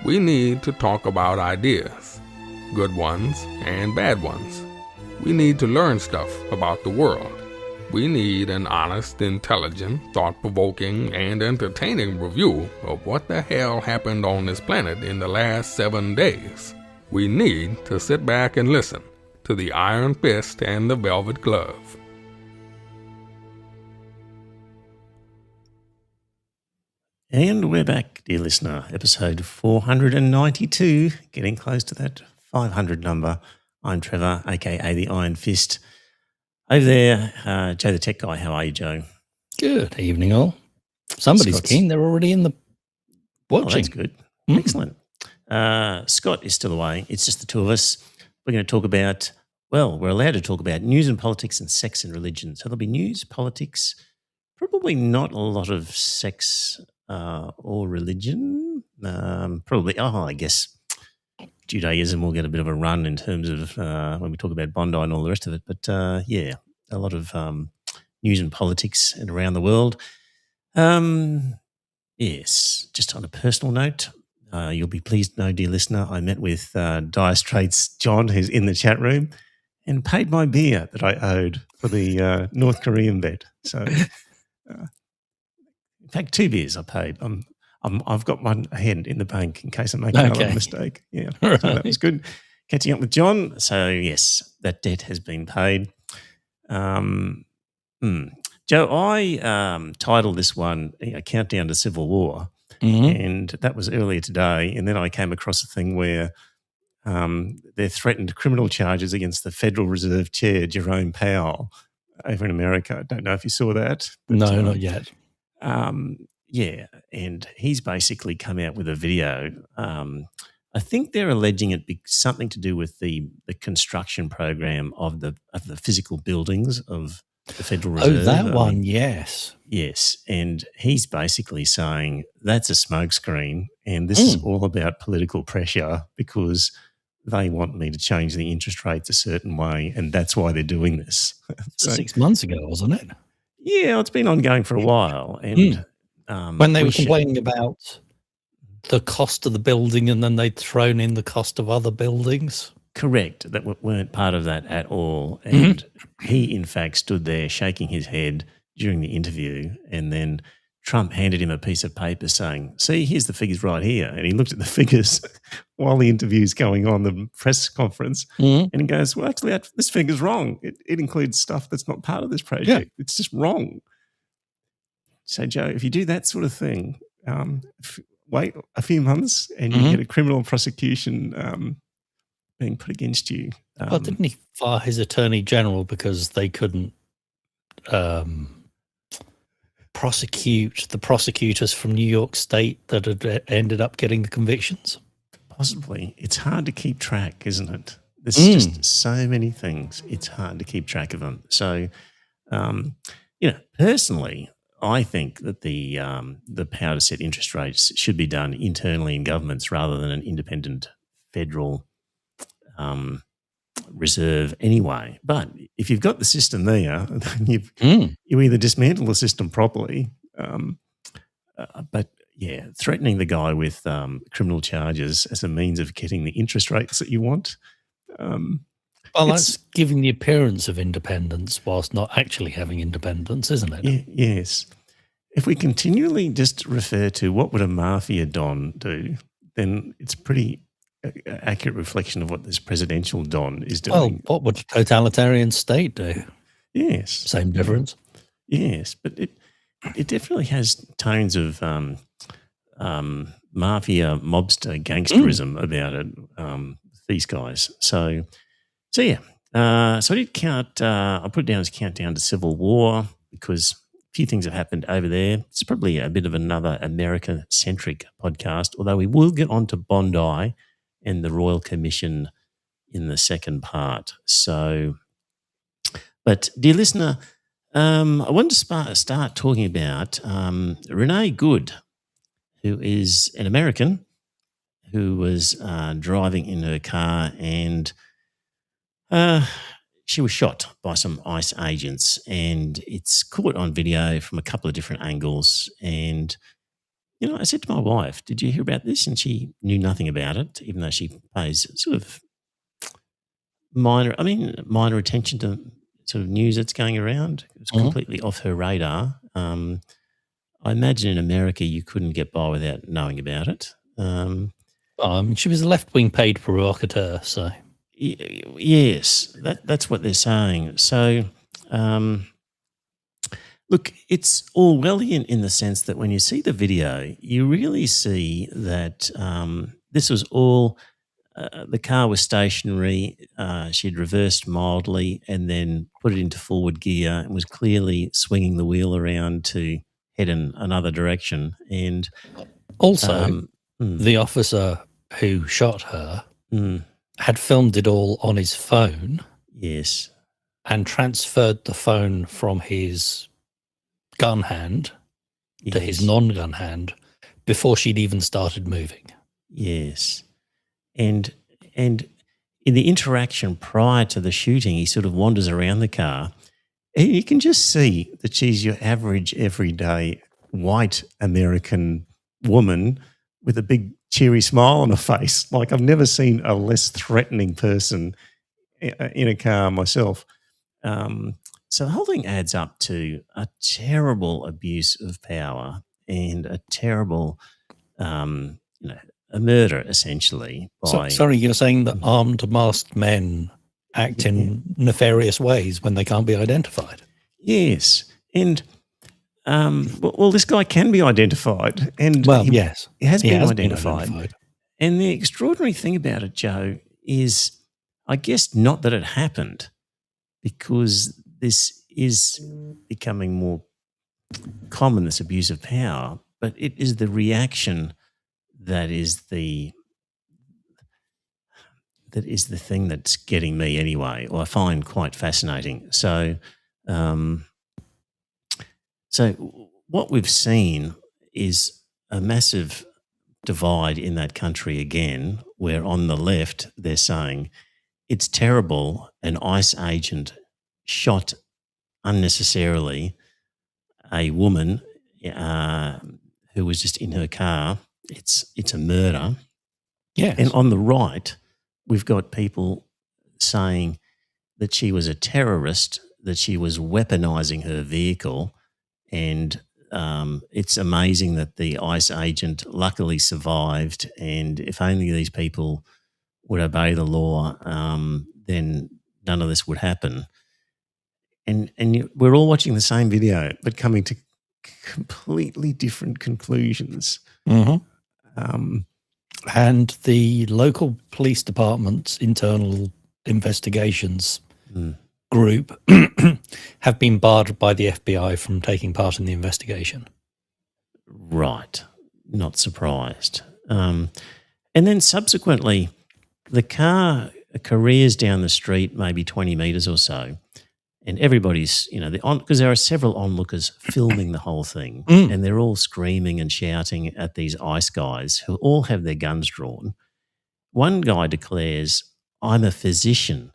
We need to talk about ideas, good ones and bad ones. We need to learn stuff about the world. We need an honest, intelligent, thought-provoking, and entertaining review of what the hell happened on this planet in the last 7 days. We need to sit back and listen to the Iron Fist and the Velvet Glove. And we're back, dear listener, episode 492, getting close to that 500 number. I'm Trevor, aka the Iron Fist. Over there, Joe the Tech Guy. How are you, Joe? Good evening, all. Somebody's keen. They're already in the watching. Oh, that's good. Excellent. Scott is still away. It's just the two of us. We're going to talk about, well, we're allowed to talk about news and politics and sex and religion. So there'll be news, politics, probably not a lot of sex or religion. Probably, I guess Judaism will get a bit of a run in terms of when we talk about Bondi and all the rest of it. But yeah, a lot of news and politics and around the world. Yes, just on a personal note, you'll be pleased to know, dear listener, I met with Dire Straits John, who's in the chat room, and paid my beer that I owed for the North Korean bet. So, in fact, 2 beers I paid. I've got one ahead in the bank in case I make another mistake. Yeah, so that was good. Catching up with John. So, yes, that debt has been paid. Joe, I titled this one A Countdown to Civil War, and that was earlier today. And then I came across a thing where they threatened criminal charges against the Federal Reserve Chair, Jerome Powell, over in America. I don't know if you saw that. But, no, not yet. Yeah, and he's basically come out with a video. I think they're alleging it be something to do with the construction program of the physical buildings of the Federal Reserve. Oh, that one, yes. Yes, and he's basically saying that's a smokescreen and this is all about political pressure because they want me to change the interest rates a certain way and that's why they're doing this. So, 6 months ago, wasn't it? Yeah, it's been ongoing for a while. And when they were complaining about the cost of the building and then they'd thrown in the cost of other buildings. Correct, that weren't part of that at all. And he, in fact, stood there shaking his head during the interview and then Trump handed him a piece of paper saying, see, here's the figures right here. And he looked at the figures while the interview's going on, the press conference, and he goes, well, actually, this figure's wrong. It includes stuff that's not part of this project. Yeah. It's just wrong. So, Joe, if you do that sort of thing, wait a few months and you get a criminal prosecution being put against you. Well, didn't he fire his attorney general because they couldn't prosecute the prosecutors from New York State that had ended up getting the convictions? Possibly. It's hard to keep track, isn't it? There's just so many things. It's hard to keep track of them. So, personally, I think that the power to set interest rates should be done internally in governments rather than an independent federal reserve anyway. But if you've got the system there, then you either dismantle the system properly, but yeah, threatening the guy with criminal charges as a means of getting the interest rates that you want. Well, that's giving the appearance of independence whilst not actually having independence, isn't it? Yes. If we continually just refer to what would a mafia don do, then it's pretty accurate reflection of what this presidential don is doing. Well, what would a totalitarian state do? Yes. Same difference. Yes, but it definitely has tones of mafia, mobster, gangsterism about it, these guys. So yeah. So I did count, I put it down as countdown to Civil War because a few things have happened over there. It's probably a bit of another America-centric podcast, although we will get on to Bondi and the Royal Commission in the second part. So, but dear listener, I wanted to start talking about Renee Good, who is an American who was driving in her car and she was shot by some ICE agents, and it's caught on video from a couple of different angles. And I said to my wife, "Did you hear about this?" And she knew nothing about it, even though she pays sort of minor attention to sort of news that's going around. It was completely off her radar. I imagine in America you couldn't get by without knowing about it. She was a left-wing paid provocateur, so yes, that's what they're saying. So, look, it's Orwellian in the sense that when you see the video, you really see that this was all. The car was stationary. She'd reversed mildly and then put it into forward gear and was clearly swinging the wheel around to head in another direction. And also, the officer who shot her had filmed it all on his phone. Yes. And transferred the phone from his gun hand to his non-gun hand before she'd even started moving. Yes. And in the interaction prior to the shooting, he sort of wanders around the car. And you can just see that she's your average, everyday white American woman with a big cheery smile on her face. Like, I've never seen a less threatening person in a car myself. So the whole thing adds up to a terrible abuse of power and a terrible, a murder, essentially. Sorry, you're saying that armed, masked men act in nefarious ways when they can't be identified? Yes. And, well, this guy can be identified. And yes. He has been identified. And the extraordinary thing about it, Joe, is I guess not that it happened, because this is becoming more common, this abuse of power, but it is the reaction that is the thing that's getting me anyway, or I find quite fascinating. So, what we've seen is a massive divide in that country again, where on the left they're saying it's terrible, an ICE agent shot unnecessarily a woman who was just in her car. It's a murder. Yes. And on the right, we've got people saying that she was a terrorist, that she was weaponizing her vehicle, and it's amazing that the ICE agent luckily survived, and if only these people would obey the law, then none of this would happen. And we're all watching the same video, but coming to completely different conclusions. And the local police department's internal investigations group have been barred by the FBI from taking part in the investigation. Right. Not surprised. And then subsequently, the car careers down the street maybe 20 metres or so, and everybody's, because there are several onlookers filming the whole thing, and they're all screaming and shouting at these ICE guys who all have their guns drawn. One guy declares, "I'm a physician.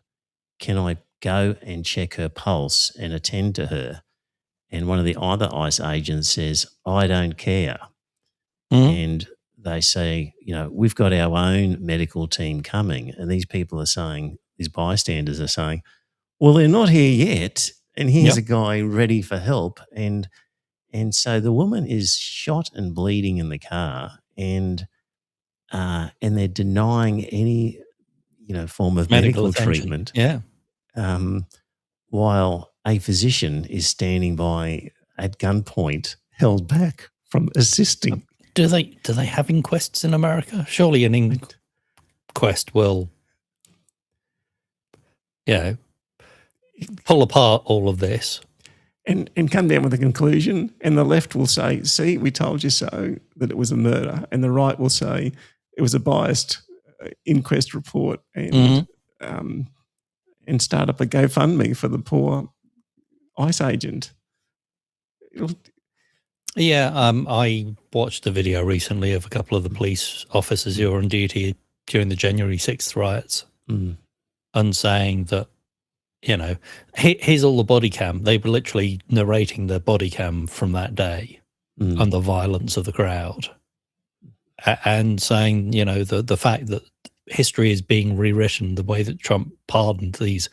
Can I go and check her pulse and attend to her?" And one of the other ICE agents says, "I don't care." And they say, "We've got our own medical team coming." And these people are saying, these bystanders are saying, "Well, they're not here yet, and here's a guy ready for help." And so the woman is shot and bleeding in the car, and they're denying any form of medical treatment. Yeah. While a physician is standing by at gunpoint, held back from assisting. Do they have inquests in America? Surely an inquest will, pull apart all of this and come down with a conclusion. And the left will say, "See, we told you so, that it was a murder," and the right will say it was a biased inquest report, and start up a GoFundMe for the poor ICE agent. I watched a video recently of a couple of the police officers who were on duty during the January 6th riots and saying that, here's all the body cam. They were literally narrating the body cam from that day. and the violence of the crowd, and saying, the fact that history is being rewritten, the way that Trump pardoned these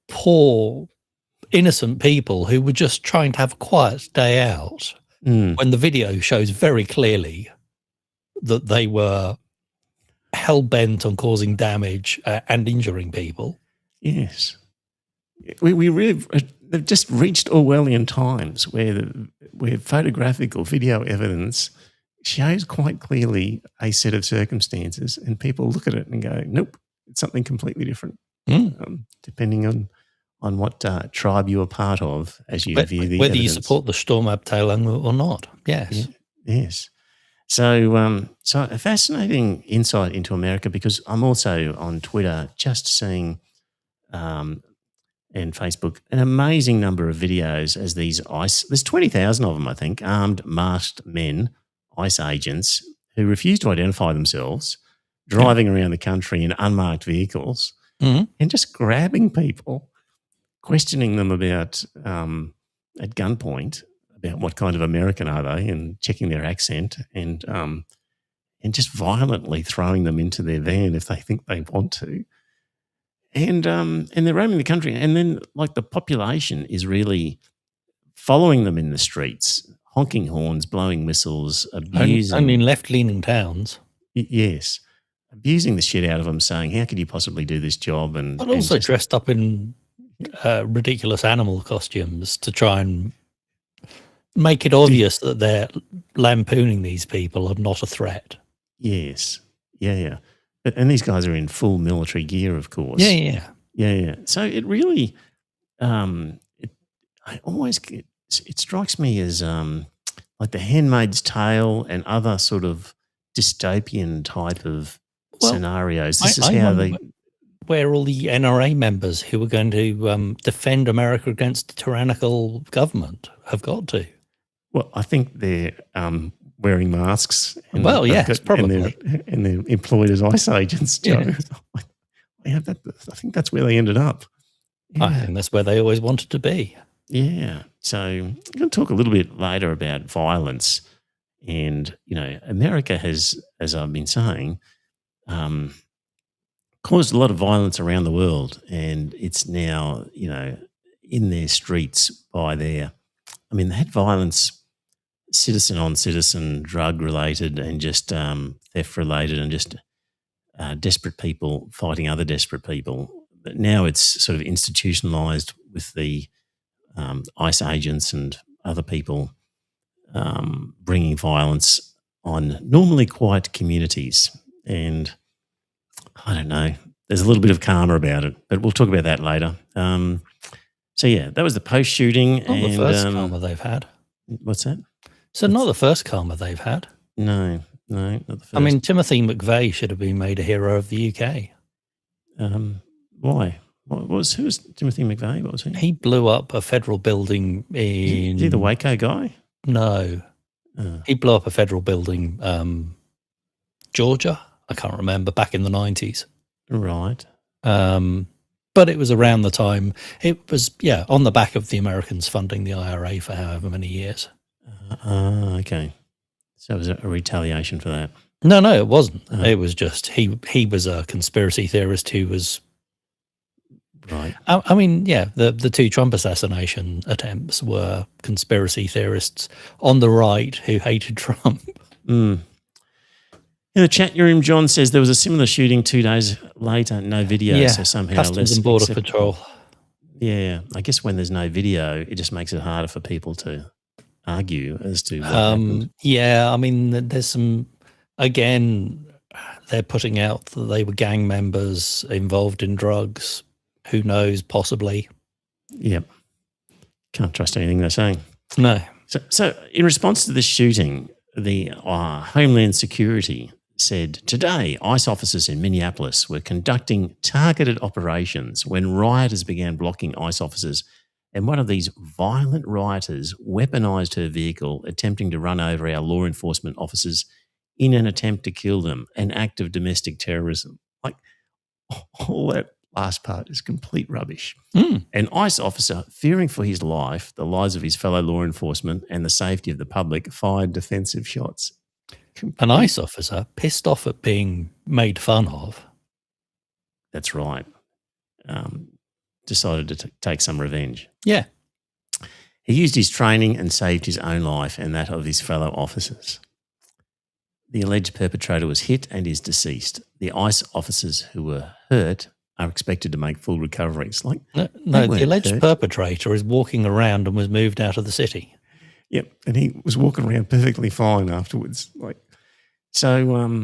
poor, innocent people who were just trying to have a quiet day out, when the video shows very clearly that they were hell-bent on causing damage and injuring people. Yes. We really they've just reached Orwellian times where photographic or video evidence shows quite clearly a set of circumstances, and people look at it and go, nope, it's something completely different, depending on what tribe you are part of as you view the whether evidence. you support the Sturmabteilung or not. Yes. Yes. So, so a fascinating insight into America, because I'm also on Twitter just seeing and Facebook an amazing number of videos as there's 20,000 of them, I think, armed, masked men, ICE agents who refuse to identify themselves, driving around the country in unmarked vehicles and just grabbing people, questioning them about at gunpoint about what kind of American are they, and checking their accent, and just violently throwing them into their van if they think they want to. And they're roaming the country, and then like the population is really following them in the streets, honking horns, blowing whistles, abusing. Only in left-leaning towns. Yes, abusing the shit out of them, saying, "How could you possibly do this job?" But also dressed up in ridiculous animal costumes to try and make it obvious that they're lampooning these people are not a threat. Yes, yeah. And these guys are in full military gear, of course. Yeah. So it really, it strikes me as like The Handmaid's Tale and other sort of dystopian type of scenarios. This is how they. Where all the NRA members who were going to defend America against a tyrannical government have got to. Well, I think they're wearing masks. And yes, probably. And they're employed as ICE agents, Joe. Yeah. I think that's where they ended up. Yeah. I think that's where they always wanted to be. Yeah. So I'm going to talk a little bit later about violence. And, America has, as I've been saying, caused a lot of violence around the world. And it's now, in their streets they had violence, citizen on citizen, drug related, and just theft related, and just desperate people fighting other desperate people. But now it's sort of institutionalized with the ICE agents and other people bringing violence on normally quiet communities. And I don't know, there's a little bit of karma about it, but we'll talk about that later. So that was the post-shooting. Not the first karma they've had. What's that? So not the first karma they've had. No, not the first. Timothy McVeigh should have been made a hero of the UK. Why? Who was Timothy McVeigh? What was he? He blew up a federal building in... Is he the Waco guy? No. He blew up a federal building, Georgia. I can't remember, back in the 90s. Right. But it was around the time, it was, on the back of the Americans funding the IRA for however many years. Okay. So it was a retaliation for that? No, it wasn't. It was just, he was a conspiracy theorist who was... Right. The two Trump assassination attempts were conspiracy theorists on the right who hated Trump. In the chat room, John says there was a similar shooting 2 days later, no video, so somehow Customs and Border acceptable. Patrol. Yeah, I guess when there's no video, it just makes it harder for people to argue as to what happened. Yeah, there's some, again, they're putting out that they were gang members involved in drugs. Who knows, possibly. Yep. Can't trust anything they're saying. No. So in response to the shooting, the Homeland Security said, today, ICE officers in Minneapolis were conducting targeted operations when rioters began blocking ICE officers, and one of these violent rioters weaponized her vehicle, attempting to run over our law enforcement officers in an attempt to kill them, an act of domestic terrorism. Like, all that last part is complete rubbish. Mm. An ICE officer, fearing for his life, the lives of his fellow law enforcement, and the safety of the public, fired defensive shots. An ICE officer pissed off at being made fun of. That's right. Decided to take some revenge. Yeah. He used his training and saved his own life and that of his fellow officers. The alleged perpetrator was hit and is deceased. The ICE officers who were hurt are expected to make full recoveries. No, they the weren't alleged hurt. perpetrator is walking around and was moved out of the city. Yep, and he was walking around perfectly fine afterwards. So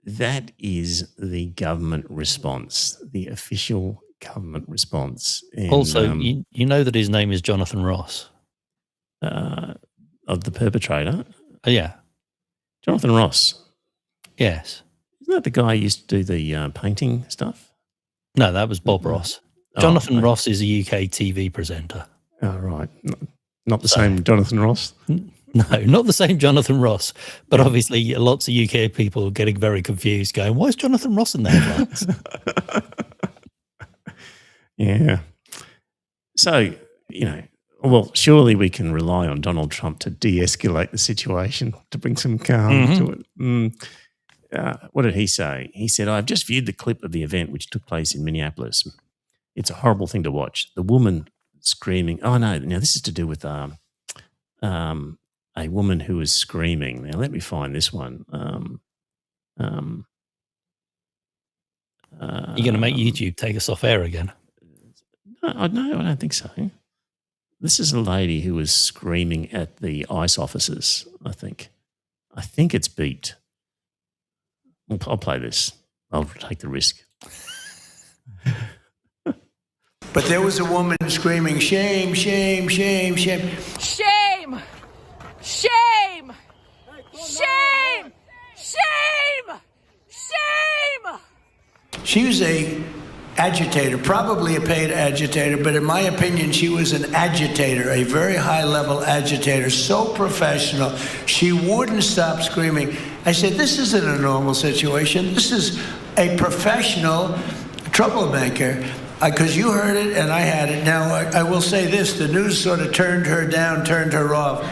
that is the government response, the official government response. And, Also, you know that his name is Jonathan Ross. of the perpetrator, Yeah. Jonathan Ross. Yes. Isn't that the guy who used to do the painting stuff? No, that was Bob Ross. Jonathan Ross is a UK TV presenter. Oh, right. Not the same Jonathan Ross? No, not the same Jonathan Ross, but obviously lots of UK people are getting very confused going, why is Jonathan Ross in the headlines? Yeah. So, well, surely we can rely on Donald Trump to de-escalate the situation, to bring some calm to it. What did he say? He said, I've just viewed the clip of the event which took place in Minneapolis. It's a horrible thing to watch. The woman screaming. Oh, no. Now, this is to do with a woman who was screaming. Now, let me find this one. You're going to make YouTube take us off air again? No, I don't think so. This is a lady who was screaming at the ICE officers, I think. I think it's beeped. I'll play this. I'll take the risk. But there was a woman screaming, shame, shame, shame, shame. Shame! Shame! Shame! Shame! Shame! She was a agitator, probably a paid agitator, but in my opinion, she was an agitator, a very high-level agitator, so professional. She wouldn't stop screaming. I said, this isn't a normal situation. This is a professional troublemaker. Because you heard it and I had it. Now, I will say this. The news sort of turned her down, turned her off.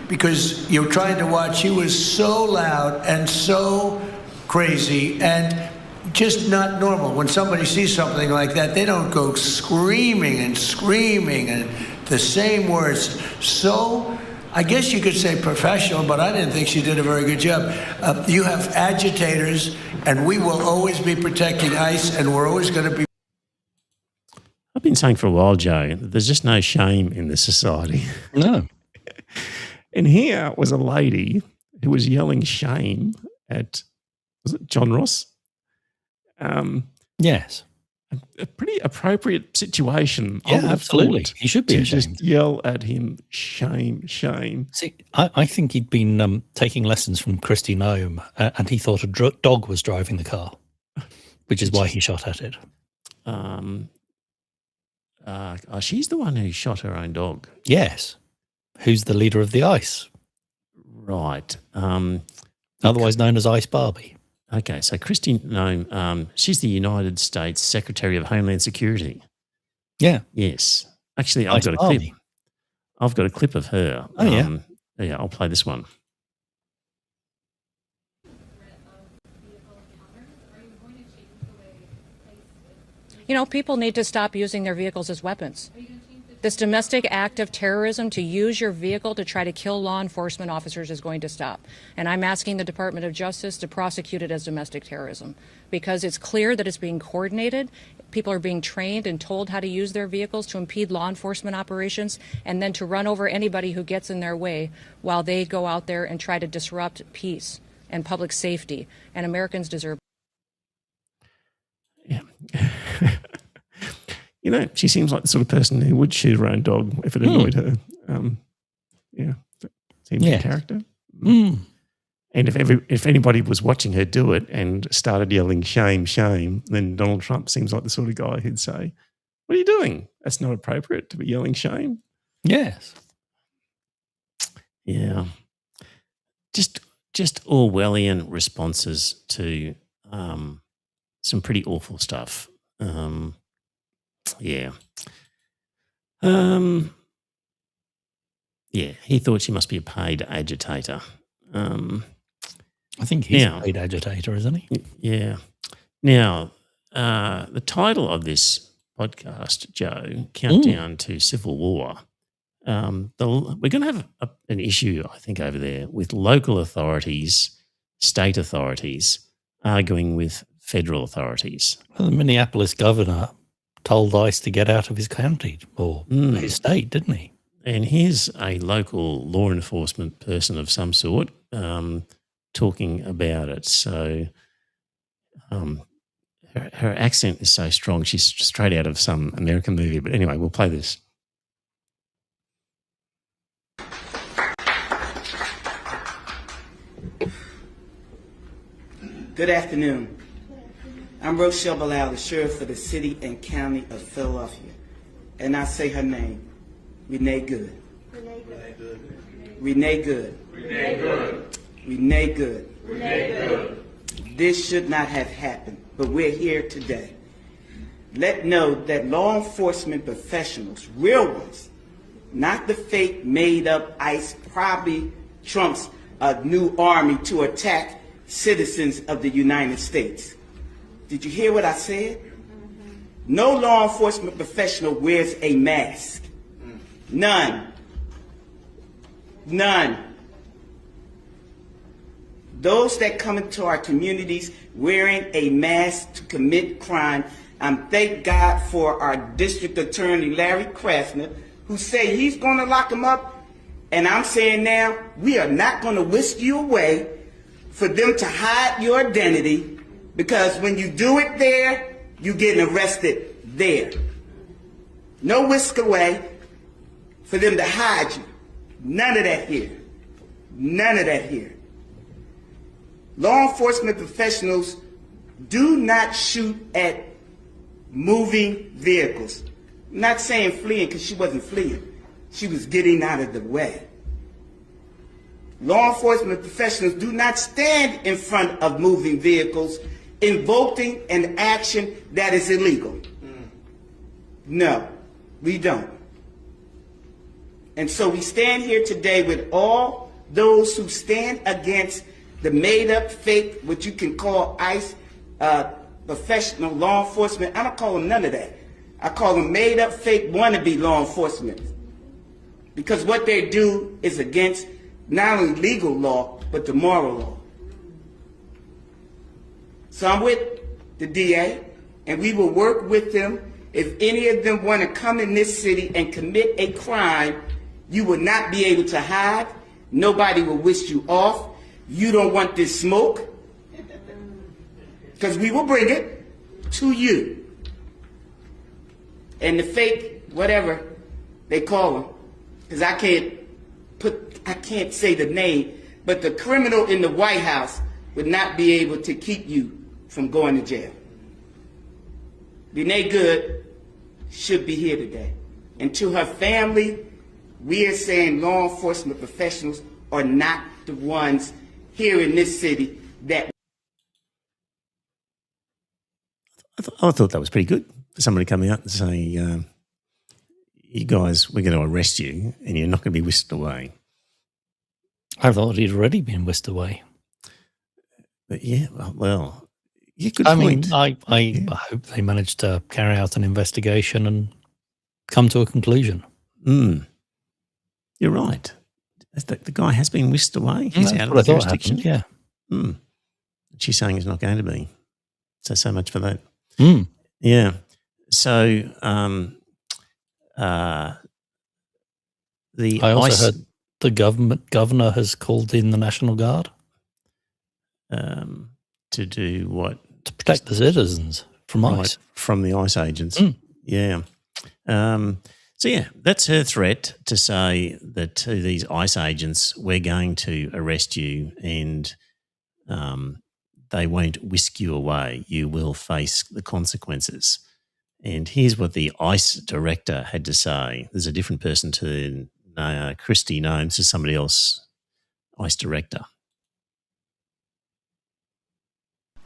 Because you're trying to watch. She was so loud and so crazy and just not normal. When somebody sees something like that, they don't go screaming and the same words. So I guess you could say professional, but I didn't think she did a very good job. You have agitators, and we will always be protecting ICE, and we're always going to be. I've been saying for a while, Joe, that there's just no shame in this society. No. And here was a lady who was yelling shame at, was it John Ross? Yes. A pretty appropriate situation. Yeah, absolutely. He should be to ashamed. just yell at him, shame, shame. See, I think he'd been taking lessons from Kristi Noem, and he thought a dog was driving the car, which is why he shot at it. She's the one who shot her own dog. Yes. Who's the leader of the ICE? Right. Otherwise known as Ice Barbie. Okay, so Kristi Noem, she's the United States Secretary of Homeland Security. Yeah. Yes. Actually, Ice I've got a clip. Barbie. I've got a clip of her. Oh, yeah. Yeah, I'll play this one. You know, people need to stop using their vehicles as weapons. This domestic act of terrorism to use your vehicle to try to kill law enforcement officers is going to stop. And I'm asking the Department of Justice to prosecute it as domestic terrorism because it's clear that it's being coordinated. People are being trained and told how to use their vehicles to impede law enforcement operations and then to run over anybody who gets in their way while they go out there and try to disrupt peace and public safety. And Americans deserve. Yeah. She seems like the sort of person who would shoot her own dog if it annoyed her. Yeah, seems a character. Mm. And if anybody was watching her do it and started yelling shame, shame, then Donald Trump seems like the sort of guy who'd say, "What are you doing? That's not appropriate to be yelling shame." Yes. Yeah. Just Orwellian responses to some pretty awful stuff. Yeah. Yeah, he thought she must be a paid agitator. I think he's a paid agitator, isn't he? Yeah. Now, the title of this podcast, Joe, Countdown to Civil War. We're going to have an issue, I think, over there with local authorities, state authorities arguing with federal authorities. Well, the Minneapolis governor told ICE to get out of his county or his state, didn't he? And here's a local law enforcement person of some sort talking about it. So her accent is so strong. She's straight out of some American movie. But anyway, we'll play this. Good afternoon. I'm Rochelle Bilal, the sheriff for the city and county of Philadelphia. And I say her name, Renee Good. Renee Good. Renee Good. Renee Good. Renee Good. Renee Good. This should not have happened, but we're here today. Let know that law enforcement professionals, real ones, not the fake made-up ICE, probably Trump's new army to attack citizens of the United States. Did you hear what I said? No law enforcement professional wears a mask. None. None. Those that come into our communities wearing a mask to commit crime, thank God for our district attorney, Larry Krasner, who say he's going to lock them up. And I'm saying now, we are not going to whisk you away for them to hide your identity, because when you do it there, you're getting arrested there. No whisk away for them to hide you. None of that here. None of that here. Law enforcement professionals do not shoot at moving vehicles. I'm not saying fleeing, because she wasn't fleeing. She was getting out of the way. Law enforcement professionals do not stand in front of moving vehicles invoking an action that is illegal. No, we don't. And so we stand here today with all those who stand against the made-up, fake, what you can call ICE, professional law enforcement. I don't call them none of that. I call them made-up, fake, wannabe law enforcement. Because what they do is against not only legal law, but the moral law. So I'm with the DA, and we will work with them. If any of them want to come in this city and commit a crime, you will not be able to hide. Nobody will whisk you off. You don't want this smoke, because we will bring it to you. And the fake, whatever they call them, because I can't say the name, but the criminal in the White House would not be able to keep you from going to jail. Renee Good should be here today. And to her family, we are saying law enforcement professionals are not the ones here in this city that... I thought that was pretty good for somebody coming out and saying, you guys, we're going to arrest you and you're not going to be whisked away. I thought he'd already been whisked away. But yeah, well, yeah, good point. I hope they managed to carry out an investigation and come to a conclusion. You're right. The guy has been whisked away. He's out of jurisdiction. Yeah. She's saying he's not going to be. So much for that. Yeah. So I also heard the governor has called in the National Guard. To do what? To protect the citizens from ICE. From the ICE agents. Yeah. So, yeah, that's her threat, to say that to these ICE agents, we're going to arrest you and they won't whisk you away. You will face the consequences. And here's what the ICE director had to say. There's a different person to Christy Gnomes, to somebody else, ICE director.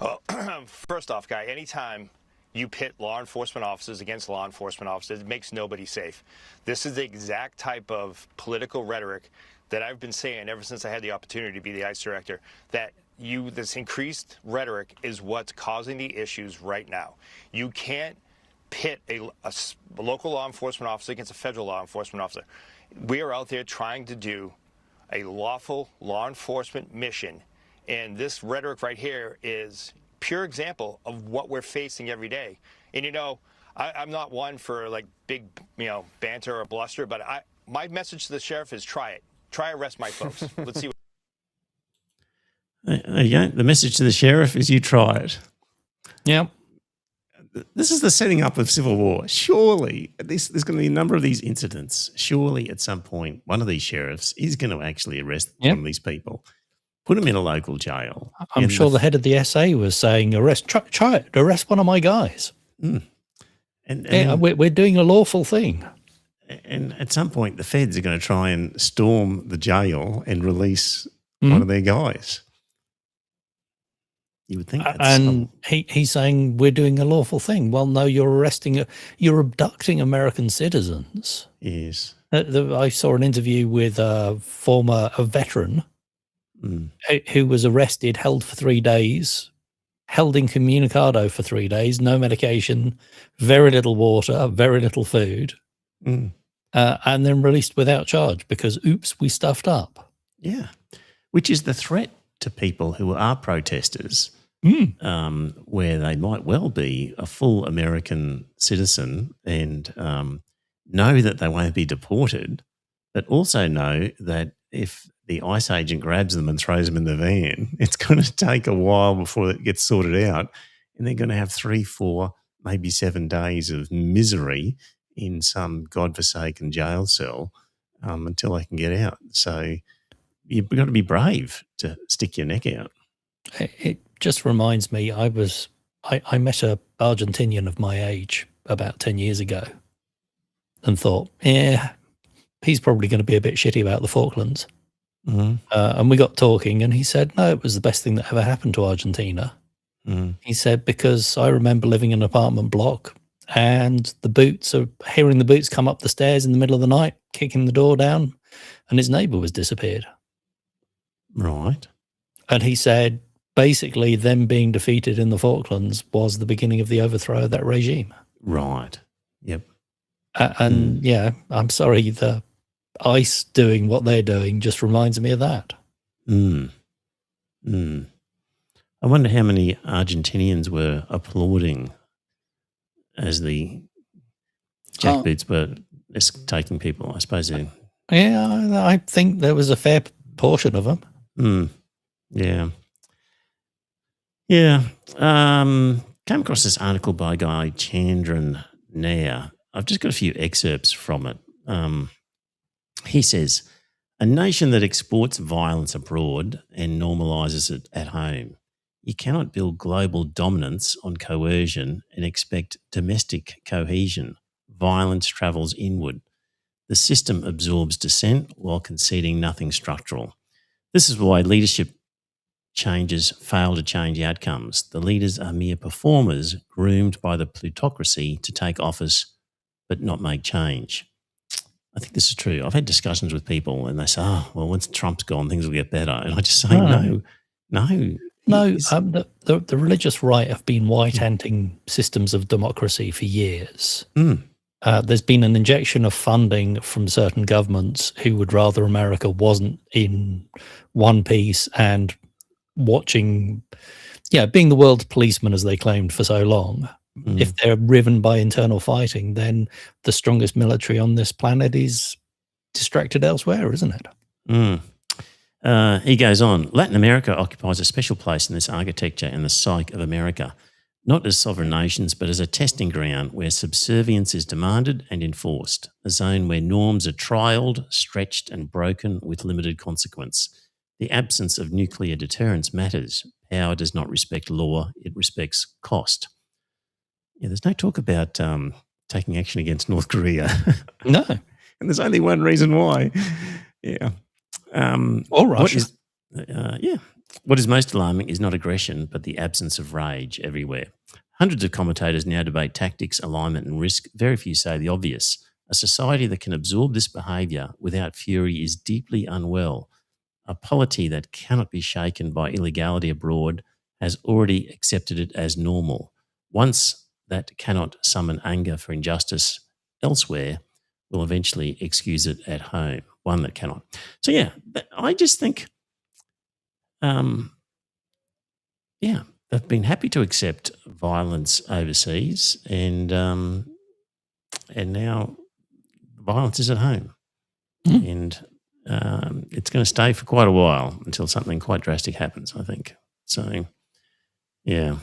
Well, first off, Guy, anytime you pit law enforcement officers against law enforcement officers. It makes nobody safe. This is the exact type of political rhetoric that I've been saying ever since I had the opportunity to be the ICE director, that this increased rhetoric is what's causing the issues right now. You can't pit a local law enforcement officer against a federal law enforcement officer. We are out there trying to do a lawful law enforcement mission, and this rhetoric right here is pure example of what we're facing every day. And I'm not one for like big banter or bluster, but my message to the sheriff is try it. Try arrest my folks. Let's see. There you go. The message to the sheriff is you try it. Yeah. This is the setting up of civil war. Surely, there's going to be a number of these incidents. Surely, at some point, one of these sheriffs is going to actually arrest one of these people, put them in a local jail. I'm sure the head of the SA was saying, try it, arrest one of my guys. Mm. And we're doing a lawful thing. And at some point, the feds are going to try and storm the jail and release one of their guys. You would think that's he's saying we're doing a lawful thing. Well, no, you're abducting American citizens. Yes. I saw an interview with a veteran who was arrested, held for 3 days, held incommunicado for 3 days, no medication, very little water, very little food, and then released without charge because, oops, we stuffed up. Yeah, which is the threat to people who are protesters, where they might well be a full American citizen and know that they won't be deported, but also know that if the ICE agent grabs them and throws them in the van, it's going to take a while before it gets sorted out, and they're going to have 3, 4, maybe 7 days of misery in some godforsaken jail cell until they can get out. So you've got to be brave to stick your neck out. It just reminds me, I met a Argentinian of my age about 10 years ago and thought, he's probably going to be a bit shitty about the Falklands. And we got talking and he said, no, it was the best thing that ever happened to Argentina. He said, because I remember living in an apartment block and hearing the boots come up the stairs in the middle of the night, kicking the door down, and his neighbour was disappeared. Right. And he said, basically, them being defeated in the Falklands was the beginning of the overthrow of that regime. Right. Yep. I'm sorry, the ICE doing what they're doing just reminds me of that. I wonder how many Argentinians were applauding as the jackboots were taking people. I suppose they... Yeah, I think there was a fair portion of them. Yeah. Yeah. Came across this article by a guy, Chandran Nair. I've just got a few excerpts from it. He says, a nation that exports violence abroad and normalises it at home. You cannot build global dominance on coercion and expect domestic cohesion. Violence travels inward. The system absorbs dissent while conceding nothing structural. This is why leadership changes fail to change outcomes. The leaders are mere performers groomed by the plutocracy to take office but not make change. I think this is true. I've had discussions with people and they say, once Trump's gone, things will get better. And I just say, no. The religious right have been white-handing systems of democracy for years. There's been an injection of funding from certain governments who would rather America wasn't in one piece and watching, being the world's policeman as they claimed for so long. If they're riven by internal fighting, then the strongest military on this planet is distracted elsewhere, isn't it? He goes on, Latin America occupies a special place in this architecture and the psyche of America, not as sovereign nations, but as a testing ground where subservience is demanded and enforced, a zone where norms are trialled, stretched and broken with limited consequence. The absence of nuclear deterrence matters. Power does not respect law, it respects cost. Yeah, there's no talk about taking action against North Korea. No. And there's only one reason why. Yeah. Or Russia. What is most alarming is not aggression, but the absence of rage everywhere. Hundreds of commentators now debate tactics, alignment, and risk. Very few say the obvious. A society that can absorb this behaviour without fury is deeply unwell. A polity that cannot be shaken by illegality abroad has already accepted it as normal. Once that cannot summon anger for injustice elsewhere, will eventually excuse it at home. One that cannot. So yeah, I just think, they've been happy to accept violence overseas, and now violence is at home, and it's going to stay for quite a while until something quite drastic happens, I think. So, yeah.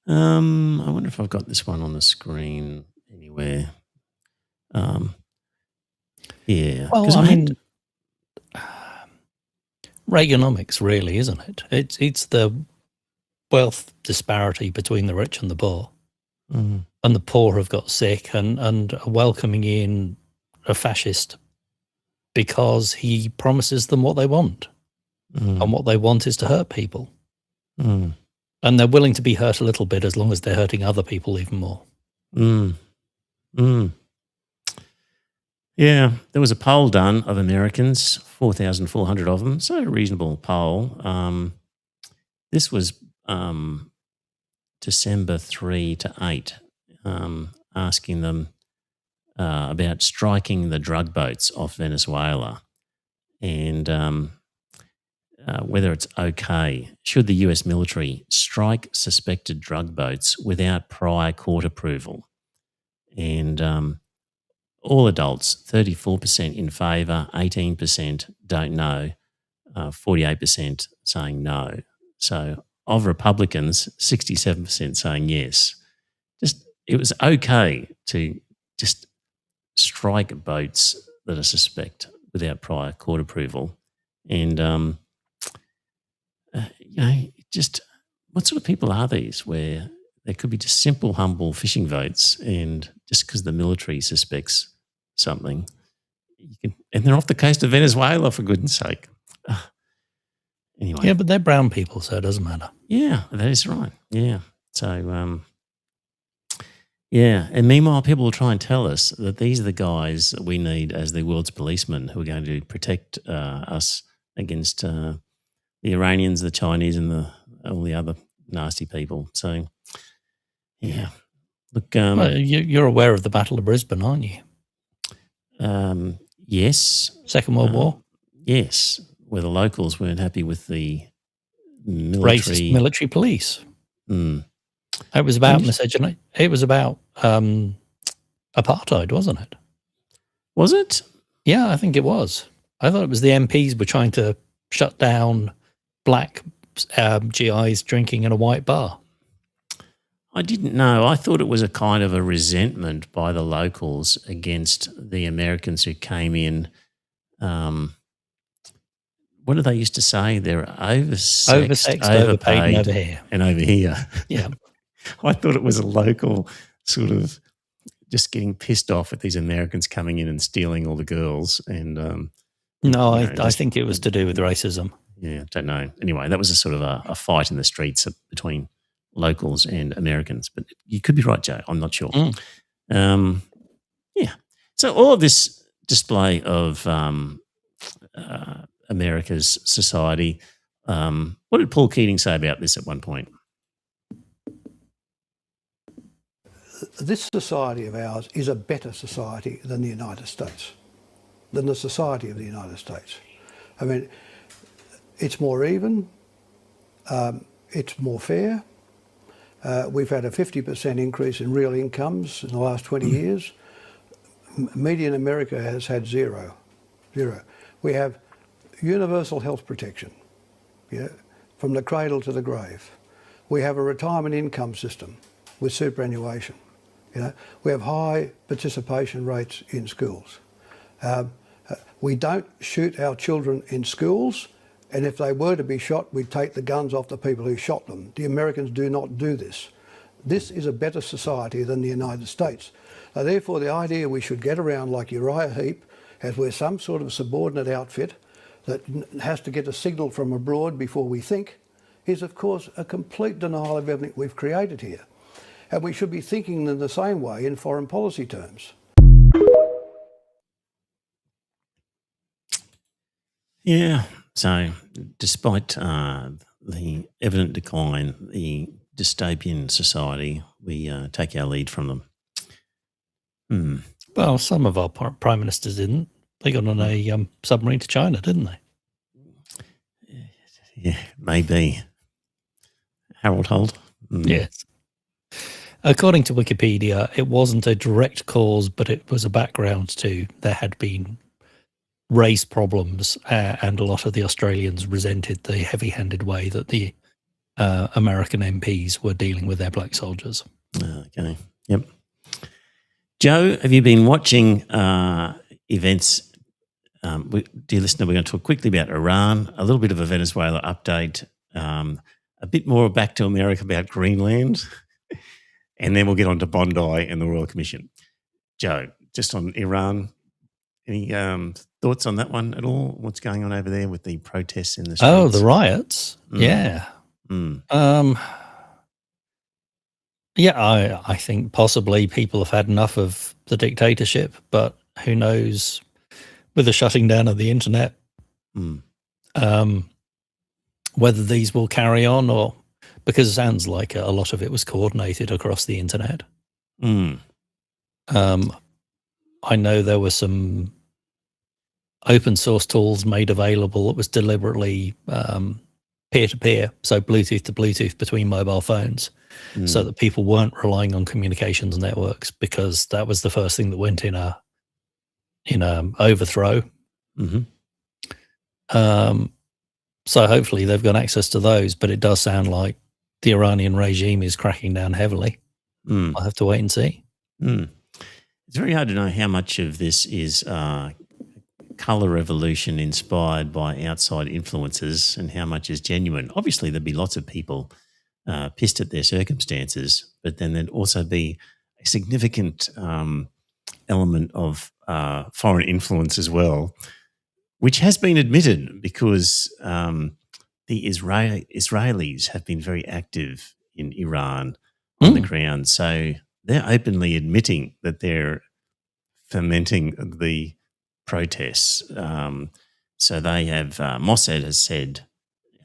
I wonder if I've got this one on the screen anywhere. Yeah. Well, I mean, Reaganomics, really, isn't it? It's the wealth disparity between the rich and the poor, and the poor have got sick and are welcoming in a fascist because he promises them what they want, and what they want is to hurt people, and they're willing to be hurt a little bit as long as they're hurting other people even more. Yeah, there was a poll done of Americans, 4,400 of them, so a reasonable poll. This was December 3 to 8, asking them about striking the drug boats off Venezuela and whether it's okay. Should the US military strike suspected drug boats without prior court approval? And all adults, 34% in favour, 18% don't know, 48% saying no. So of Republicans, 67% saying yes. It was okay to just strike boats that are suspect without prior court approval. And, just what sort of people are these where they could be just simple, humble fishing boats, and just because the military suspects something, and they're off the coast of Venezuela, for goodness sake. Anyway. Yeah, but they're brown people, so it doesn't matter. Yeah, that is right. Yeah. So, and meanwhile, people will try and tell us that these are the guys that we need as the world's policemen who are going to protect us against the Iranians, the Chinese, and all the other nasty people. So, yeah. Look, well, you're aware of the Battle of Brisbane, aren't you? Yes. Second World War? Yes, where the locals weren't happy with the military. Racist military police. Mm. It was about misogyny. It was about apartheid, wasn't it? Was it? Yeah, I think it was. I thought it was the MPs were trying to shut down black GIs drinking in a white bar. I didn't know. I thought it was a kind of a resentment by the locals against the Americans who came in. What did they used to say? They're oversexed, overpaid, and over here. Yeah. I thought it was a local sort of just getting pissed off at these Americans coming in and stealing all the girls. And I think it was to do with racism. Yeah, don't know. Anyway, that was a sort of a fight in the streets between locals and Americans. But you could be right, Joe. I'm not sure. Yeah. So all of this display of America's society, what did Paul Keating say about this at one point? This society of ours is a better society than the United States, than the society of the United States. I mean, it's more even, it's more fair. We've had a 50% increase in real incomes in the last 20 years. Median America has had zero. We have universal health protection, from the cradle to the grave. We have a retirement income system with superannuation. We have high participation rates in schools. We don't shoot our children in schools, and if they were to be shot, we'd take the guns off the people who shot them. The Americans do not do this. This is a better society than the United States. Now, therefore, the idea we should get around like Uriah Heep, as we're some sort of subordinate outfit that has to get a signal from abroad before we think, is, of course, a complete denial of everything we've created here. And we should be thinking in the same way in foreign policy terms. Yeah. So, despite the evident decline, the dystopian society, we take our lead from them. Well, some of our prime ministers didn't. They got on a submarine to China, didn't they? Yeah, maybe. Harold Holt? Yes. According to Wikipedia, it wasn't a direct cause, but it was a background to there had been race problems, and a lot of the Australians resented the heavy-handed way that the American MPs were dealing with their black soldiers. Okay. Yep. Joe, have you been watching events? Dear listener, we're going to talk quickly about Iran, a little bit of a Venezuela update, a bit more back to America about Greenland, and then we'll get on to Bondi and the Royal Commission. Joe, just on Iran, any thoughts on that one at all? What's going on over there with the protests in the streets? Oh, the riots? Yeah. Yeah, I think possibly people have had enough of the dictatorship, but who knows with the shutting down of the internet, whether these will carry on, or because it sounds like a lot of it was coordinated across the internet. I know there were some open source tools made available that was deliberately peer-to-peer, so Bluetooth to Bluetooth between mobile phones, so that people weren't relying on communications networks, because that was the first thing that went in a overthrow. So hopefully they've got access to those, but it does sound like the Iranian regime is cracking down heavily. I'll have to wait and see. It's very hard to know how much of this is colour revolution inspired by outside influences and how much is genuine. Obviously, there'd be lots of people pissed at their circumstances, but then there'd also be a significant element of foreign influence as well, which has been admitted because the Israelis have been very active in Iran on the ground. So they're openly admitting that they're fomenting the protests. So they have, Mossad has said,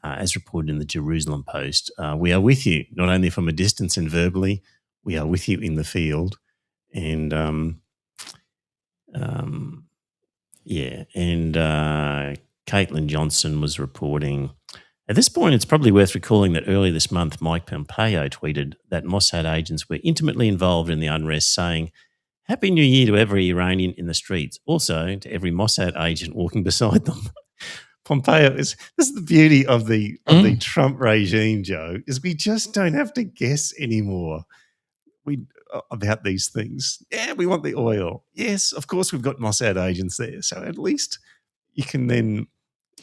as reported in the Jerusalem Post, we are with you, not only from a distance and verbally, we are with you in the field. And Caitlin Johnson was reporting. At this point, it's probably worth recalling that earlier this month, Mike Pompeo tweeted that Mossad agents were intimately involved in the unrest, saying, "Happy New Year to every Iranian in the streets, also to every Mossad agent walking beside them." Pompeo this is the beauty of the Trump regime, Joe, is we just don't have to guess anymore. About these things. Yeah, we want the oil. Yes, of course we've got Mossad agents there. So at least you can then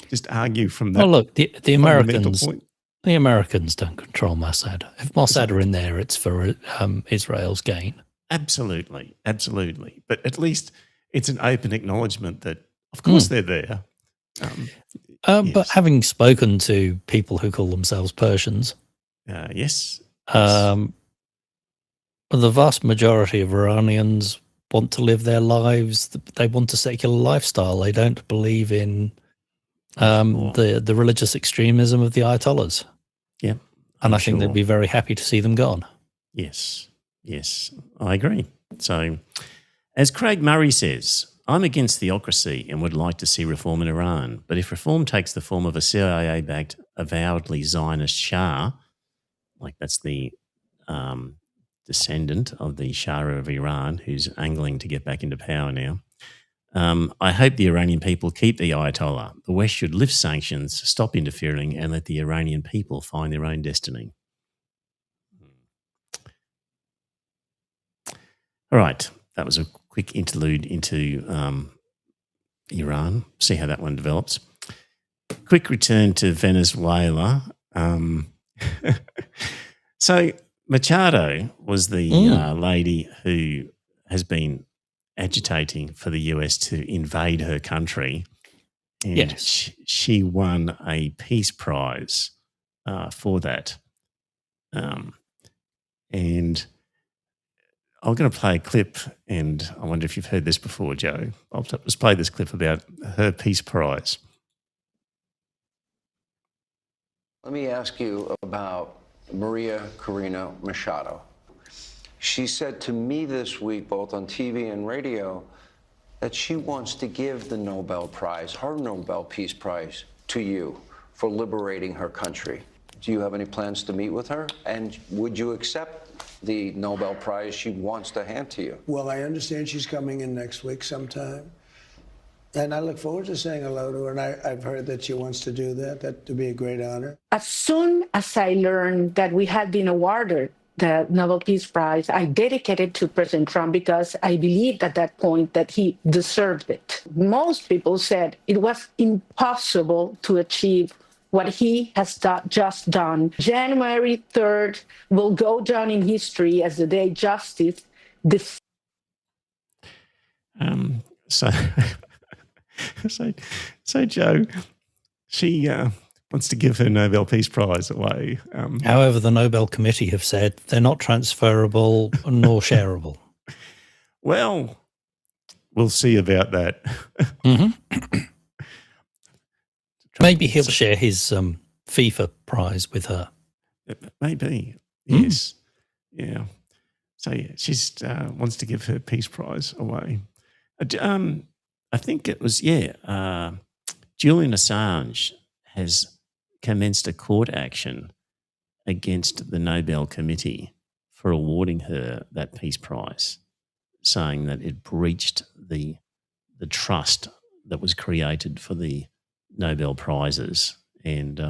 just argue from that. Well, look, the Americans, point. the Americans don't control Mossad. If Mossad are in there, it's for Israel's gain. Absolutely. But at least it's an open acknowledgement that, of course, they're there. Yes. But having spoken to people who call themselves Persians, yes. The vast majority of Iranians want to live their lives. They want a secular lifestyle. They don't believe in the religious extremism of the Ayatollahs. Yeah. And I think they'd be very happy to see them gone. Yes, I agree. So, as Craig Murray says, I'm against theocracy and would like to see reform in Iran. But if reform takes the form of a CIA-backed, avowedly Zionist Shah, like that's the descendant of the Shah of Iran who's angling to get back into power now, I hope the Iranian people keep the Ayatollah. The West should lift sanctions, stop interfering, and let the Iranian people find their own destiny. All right, that was a quick interlude into Iran. See how that one develops. Quick return to Venezuela. So Machado was the lady who has been agitating for the US to invade her country. And yes. she won a peace prize for that. And I'm going to play a clip, and I wonder if you've heard this before, Joe. I'll just play this clip about her Peace Prize. Let me ask you about Maria Corina Machado. She said to me this week, both on TV and radio, that she wants to give the Nobel Prize, her Nobel Peace Prize, to you for liberating her country. Do you have any plans to meet with her? And would you accept the Nobel Prize she wants to hand to you? Well, I understand she's coming in next week sometime. And I look forward to saying hello to her. And I've heard that she wants to do that. That would be a great honor. As soon as I learned that we had been awarded the Nobel Peace Prize, I dedicated to President Trump because I believed at that point that he deserved it. Most people said it was impossible to achieve what he has just done. January 3rd will go down in history as the day justice So, so Joe, she wants to give her Nobel Peace Prize away. However, the Nobel Committee have said they're not transferable nor shareable. Well, we'll see about that. Mm-hmm. Maybe he'll share his FIFA prize with her. Maybe, yes. Yeah. So, yeah, she wants to give her Peace Prize away. I think it was, Julian Assange has commenced a court action against the Nobel Committee for awarding her that Peace Prize, saying that it breached the trust that was created for the Nobel Prizes. And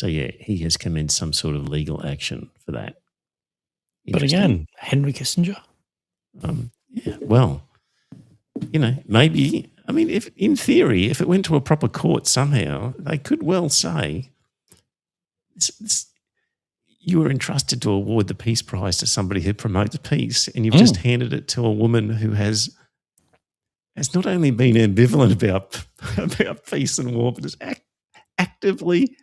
he has commenced some sort of legal action for that. But again, Henry Kissinger? Maybe, I mean, if in theory, if it went to a proper court somehow, they could well say, you were entrusted to award the Peace Prize to somebody who promotes peace, and you've just handed it to a woman who has not only been ambivalent about peace and war, but has actively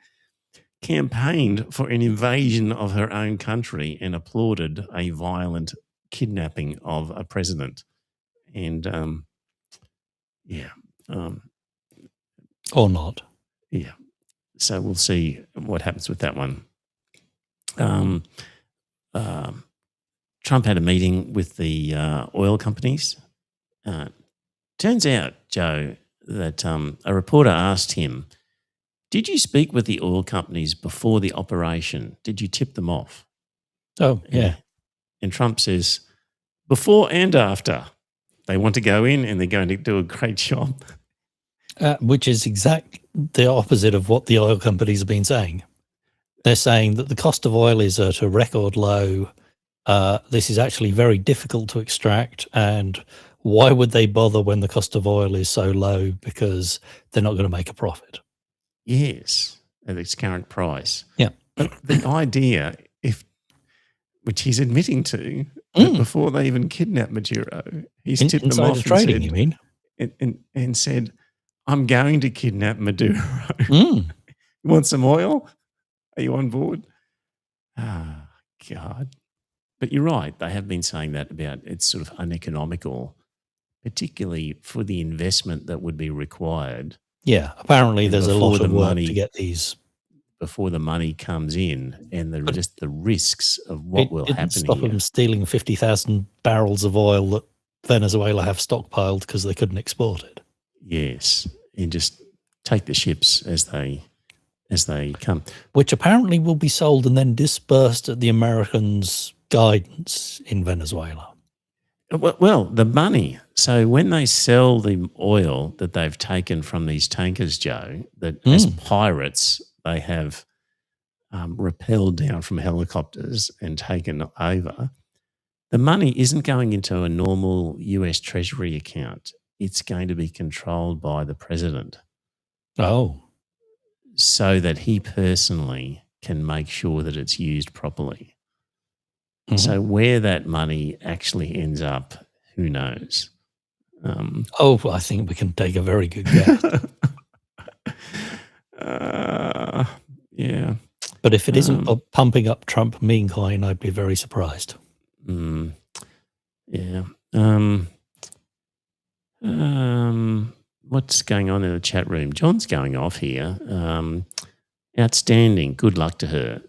campaigned for an invasion of her own country and applauded a violent kidnapping of a president. And, or not. Yeah. So we'll see what happens with that one. Trump had a meeting with the oil companies. Turns out, Joe, that a reporter asked him, did you speak with the oil companies before the operation? Did you tip them off? Oh, yeah. And Trump says, before and after. They want to go in and they're going to do a great job. Which is exactly the opposite of what the oil companies have been saying. They're saying that the cost of oil is at a record low. This is actually very difficult to extract. And why would they bother when the cost of oil is so low? Because they're not going to make a profit. Yes, at its current price. Yeah. But the idea, which he's admitting to, that before they even kidnapped Maduro, he's tipped them off trading, and said, you mean? And said, I'm going to kidnap Maduro. You want some oil? Are you on board? Ah, God. But you're right. They have been saying that about it's sort of uneconomical, particularly for the investment that would be required. Yeah, apparently there's a lot of work money to get these. Before the money comes in and just the risks of what will happen stop here. them stealing 50,000 barrels of oil that Venezuela have stockpiled because they couldn't export it. Yes, and just take the ships as they come. Which apparently will be sold and then dispersed at the Americans' guidance in Venezuela. Well, the money. So when they sell the oil that they've taken from these tankers, Joe, that as pirates they have rappelled down from helicopters and taken over, the money isn't going into a normal US Treasury account. It's going to be controlled by the president. Oh. So that he personally can make sure that it's used properly. So where that money actually ends up, who knows? I think we can take a very good guess. Yeah. But if it isn't pumping up Trump meme coin, I'd be very surprised. Yeah. What's going on in the chat room? John's going off here. Outstanding. Good luck to her.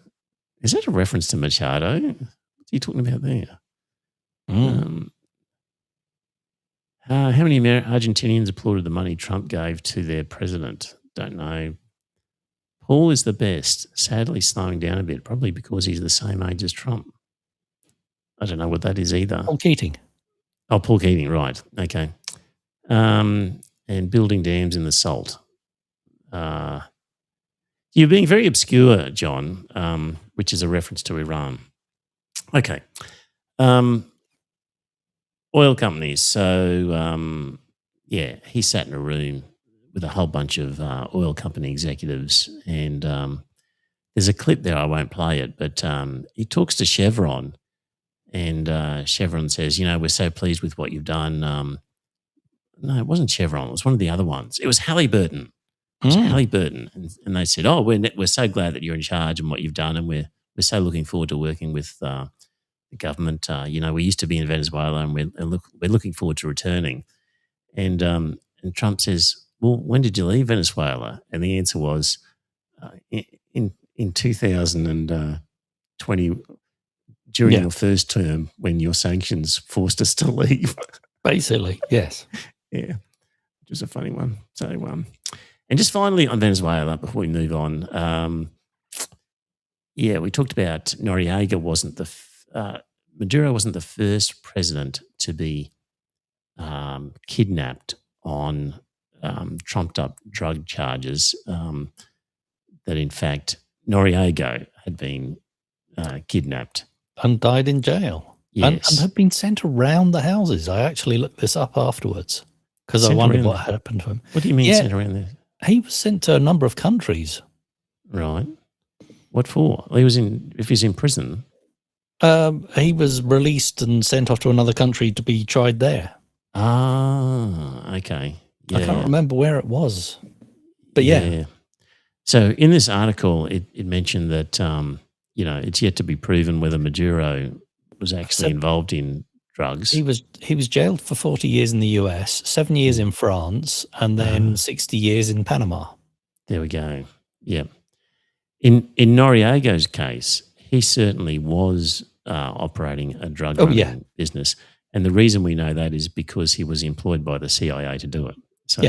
Is that a reference to Machado? What's he talking about there? How many Argentinians applauded the money Trump gave to their president? Don't know. Paul is the best. Sadly slowing down a bit, probably because he's the same age as Trump. I don't know what that is either. Paul Keating. Oh, Paul Keating, right. Okay. And building dams in the salt. You're being very obscure, John, which is a reference to Iran. Okay. Oil companies. So, he sat in a room with a whole bunch of oil company executives, and there's a clip there. I won't play it, but he talks to Chevron, and Chevron says, we're so pleased with what you've done. No, it wasn't Chevron. It was one of the other ones. It was Halliburton. Halliburton, and they said, we're so glad that you're in charge and what you've done, and we're so looking forward to working with the government. We used to be in Venezuela, and we're looking forward to returning. And Trump says, well, when did you leave Venezuela? And the answer was in 2020, during your first term, when your sanctions forced us to leave. Basically, yes. Yeah, which was a funny one. So, and just finally on Venezuela, before we move on, we talked about Noriega Maduro wasn't the first president to be kidnapped on trumped-up drug charges. That in fact Noriega had been kidnapped and died in jail. Yes, and had been sent around the houses. I actually looked this up afterwards because I wondered what happened to him. What do you mean sent around there? He was sent to a number of countries. Right. What for? If he's in prison. He was released and sent off to another country to be tried there. Ah, okay. Yeah. I can't remember where it was. But yeah. So in this article, it mentioned that, it's yet to be proven whether Maduro was actually involved in drugs. He was jailed for 40 years in the US, 7 years in France, and then 60 years in Panama. There we go. Yeah. In Noriega's case, he certainly was operating a drug business. And the reason we know that is because he was employed by the CIA to do it. So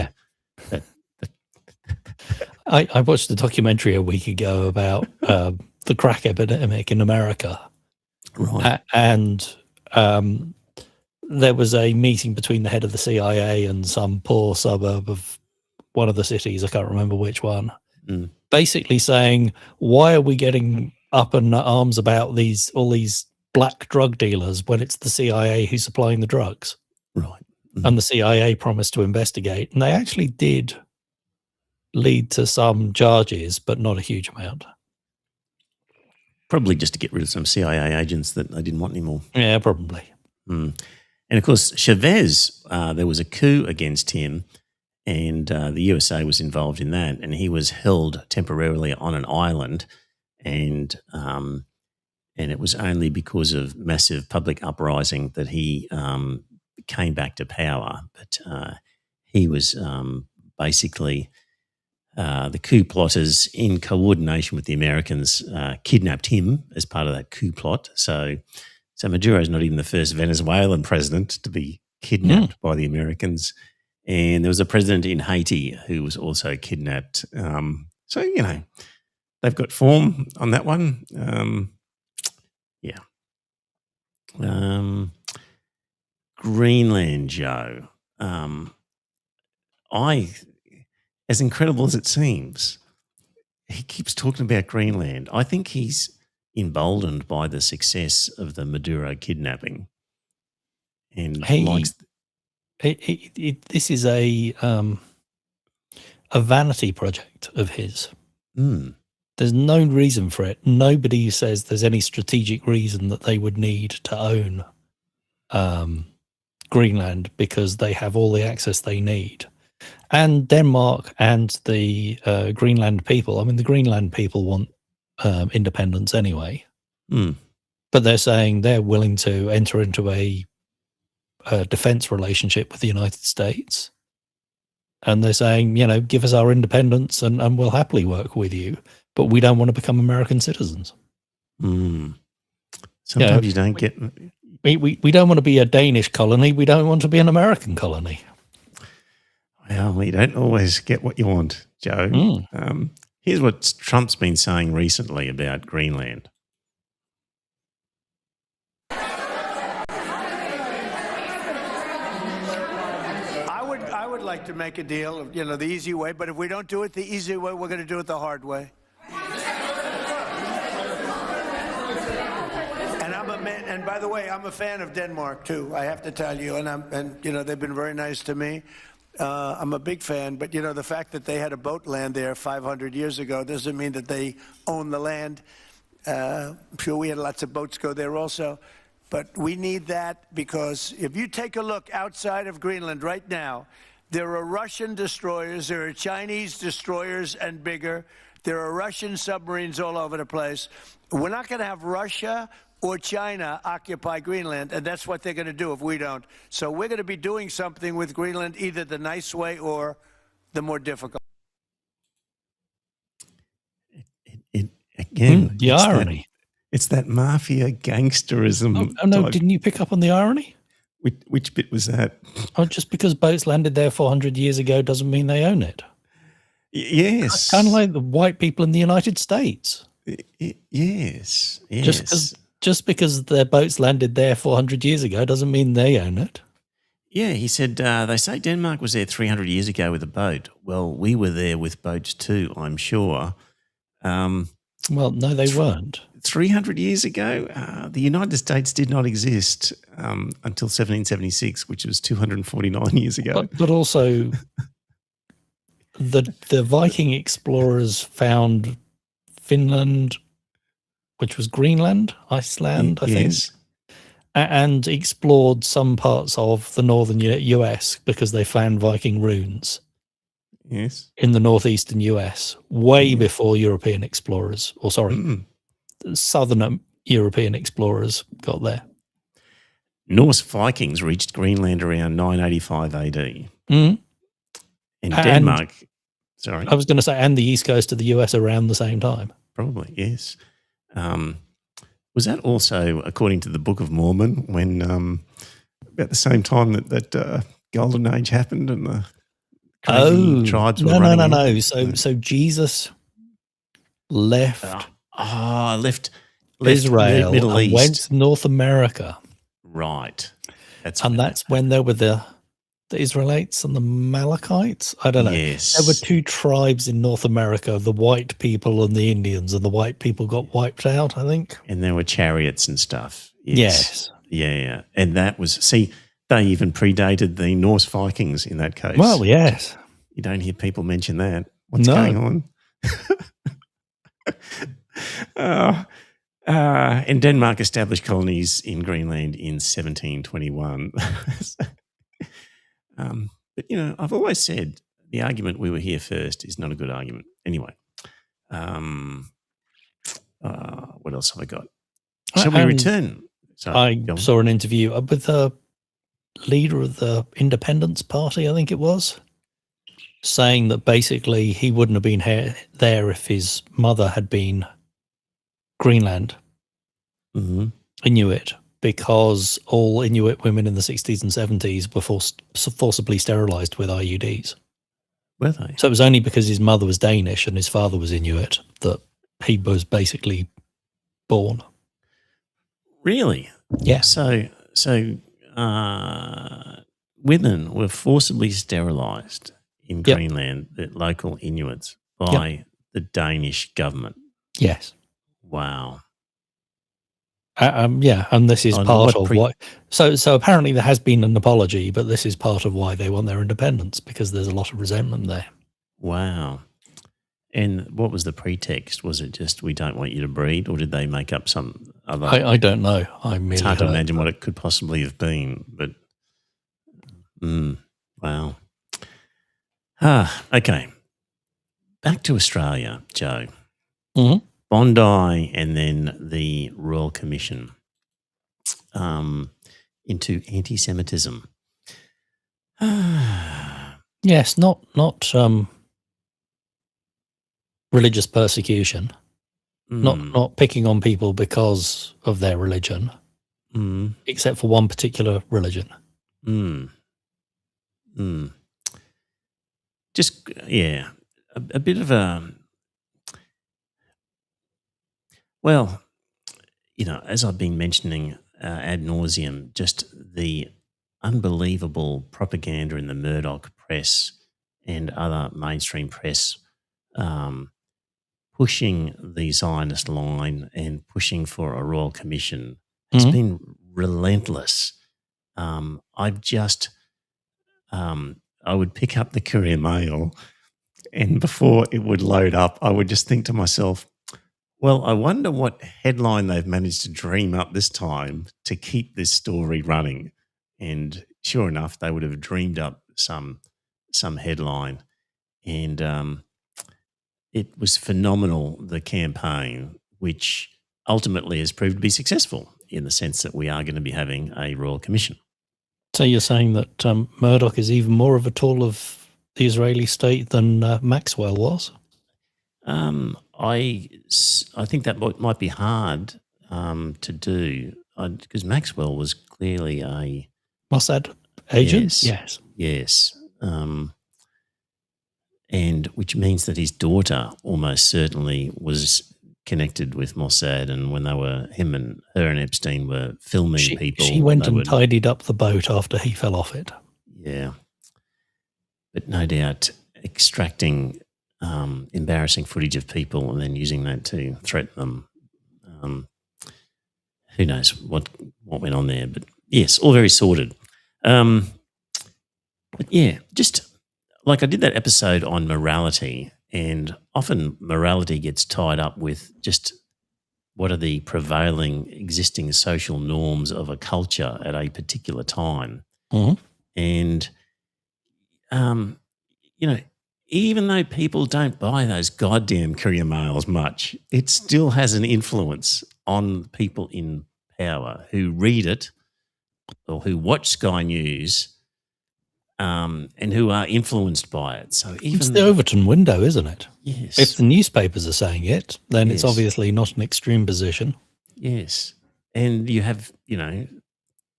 I watched a documentary a week ago about the crack epidemic in America. Right. And there was a meeting between the head of the CIA and some poor suburb of one of the cities, I can't remember which one, basically saying, why are we getting up in arms about all these black drug dealers when it's the CIA who's supplying the drugs? Right. And the CIA promised to investigate, and they actually did lead to some charges, but not a huge amount. Probably just to get rid of some CIA agents that they didn't want anymore. Yeah, probably. And of course, Chavez, there was a coup against him, and the USA was involved in that, and he was held temporarily on an island, and it was only because of massive public uprising that he came back to power. But he was basically the coup plotters, in coordination with the Americans, kidnapped him as part of that coup plot. So Maduro is not even the first Venezuelan president to be kidnapped by the Americans. And there was a president in Haiti who was also kidnapped. So, they've got form on that one. Greenland, Joe. As incredible as it seems, he keeps talking about Greenland. I think he's emboldened by the success of the Maduro kidnapping, and this is a vanity project of his. There's no reason for it. Nobody says there's any strategic reason that they would need to own Greenland, because they have all the access they need. And Denmark and the Greenland people, the Greenland people want independence anyway. Mm. But they're saying they're willing to enter into a defense relationship with the United States. And they're saying, give us our independence and we'll happily work with you. But we don't want to become American citizens. Mm. Sometimes you don't get... We don't want to be a Danish colony. We don't want to be an American colony. Well, you don't always get what you want, Joe. Mm. Here's what Trump's been saying recently about Greenland. I would like to make a deal, the easy way, but if we don't do it the easy way, we're going to do it the hard way. And by the way, I'm a fan of Denmark too. I have to tell you, and they've been very nice to me. I'm a big fan, but the fact that they had a boat land there 500 years ago doesn't mean that they own the land. I'm sure we had lots of boats go there also, but we need that because if you take a look outside of Greenland right now, there are Russian destroyers, there are Chinese destroyers and bigger. There are Russian submarines all over the place. We're not going to have Russia or China occupy Greenland, and that's what they're going to do if we don't. So we're going to be doing something with Greenland, either the nice way or the more difficult. Again, the irony. It's that mafia gangsterism. Oh no, didn't you pick up on the irony? Which bit was that? Oh, just because boats landed there 400 years ago doesn't mean they own it. Yes. Kind of like the white people in the United States. Yes. Just because their boats landed there 400 years ago doesn't mean they own it. Yeah, he said, they say Denmark was there 300 years ago with a boat. Well, we were there with boats too, I'm sure. Well, no, they weren't. 300 years ago, the United States did not exist until 1776, which was 249 years ago. But also, the Viking explorers found Finland, which was Greenland, Iceland, I think, and explored some parts of the northern US because they found Viking runes. Yes, in the northeastern US, way before European explorers, southern European explorers got there. Norse Vikings reached Greenland around 985 AD. Mm. In Denmark, I was going to say, and the east coast of the US around the same time. Probably, yes. Was that also, according to the Book of Mormon, when about the same time that Golden Age happened and the crazy tribes were running? No. So Jesus left left Israel Middle and East. went to North America. Right. That's when there were the Israelites and the Amalekites. I don't know. Yes. There were two tribes in North America, the white people and the Indians, and the white people got wiped out, I think. And there were chariots and stuff. Yes. Yeah. And that was, they even predated the Norse Vikings in that case. Well, yes. You don't hear people mention that. What's going on? And Denmark established colonies in Greenland in 1721. But, I've always said the argument we were here first is not a good argument. Anyway, what else have I got? Shall we return? I saw an interview with the leader of the Independence Party, I think it was, saying that basically he wouldn't have been there if his mother had been Greenland, Inuit, because all Inuit women in the 60s and 70s were forcibly sterilized with IUDs. Were they? So it was only because his mother was Danish and his father was Inuit that he was basically born. Really? Yeah. So women were forcibly sterilized in Greenland, the local Inuits, by the Danish government. Yes. Wow. And this is part of why. So apparently there has been an apology, but this is part of why they want their independence, because there's a lot of resentment there. Wow. And what was the pretext? Was it just, we don't want you to breed, or did they make up some other? I don't know. It's hard to imagine what it could possibly have been, but wow. Okay. Back to Australia, Joe. Mm-hmm. Bondi and then the Royal Commission into anti-Semitism. Yes, not religious persecution, not picking on people because of their religion, except for one particular religion. Just, yeah, a bit of a, well, you know, as I've been mentioning ad nauseum, just the unbelievable propaganda in the Murdoch press and other mainstream press pushing the Zionist line and pushing for a royal commission has been relentless. I've just, I would pick up the Courier Mail, and before it would load up, I would just think to myself, well, I wonder what headline they've managed to dream up this time to keep this story running. And sure enough, they would have dreamed up some headline. And it was phenomenal, the campaign, which ultimately has proved to be successful in the sense that we are going to be having a royal commission. So you're saying that Murdoch is even more of a tool of the Israeli state than Maxwell was? I think that might be hard to do because Maxwell was clearly a Mossad agent? Yes. And which means that his daughter almost certainly was connected with Mossad, and when her and Epstein were filming people. She went and tidied up the boat after he fell off it. Yeah. But no doubt extracting embarrassing footage of people and then using that to threaten them. Who knows what went on there? But yes, all very sordid. But yeah, just like I did that episode on morality, and often morality gets tied up with just what are the prevailing existing social norms of a culture at a particular time. And, you know, even though people don't buy those goddamn Courier Mails much, it still has an influence on people in power who read it or who watch Sky News and who are influenced by it. So it's the Overton window, isn't it? Yes. If the newspapers are saying it, then it's obviously not an extreme position. Yes. And you have, you know,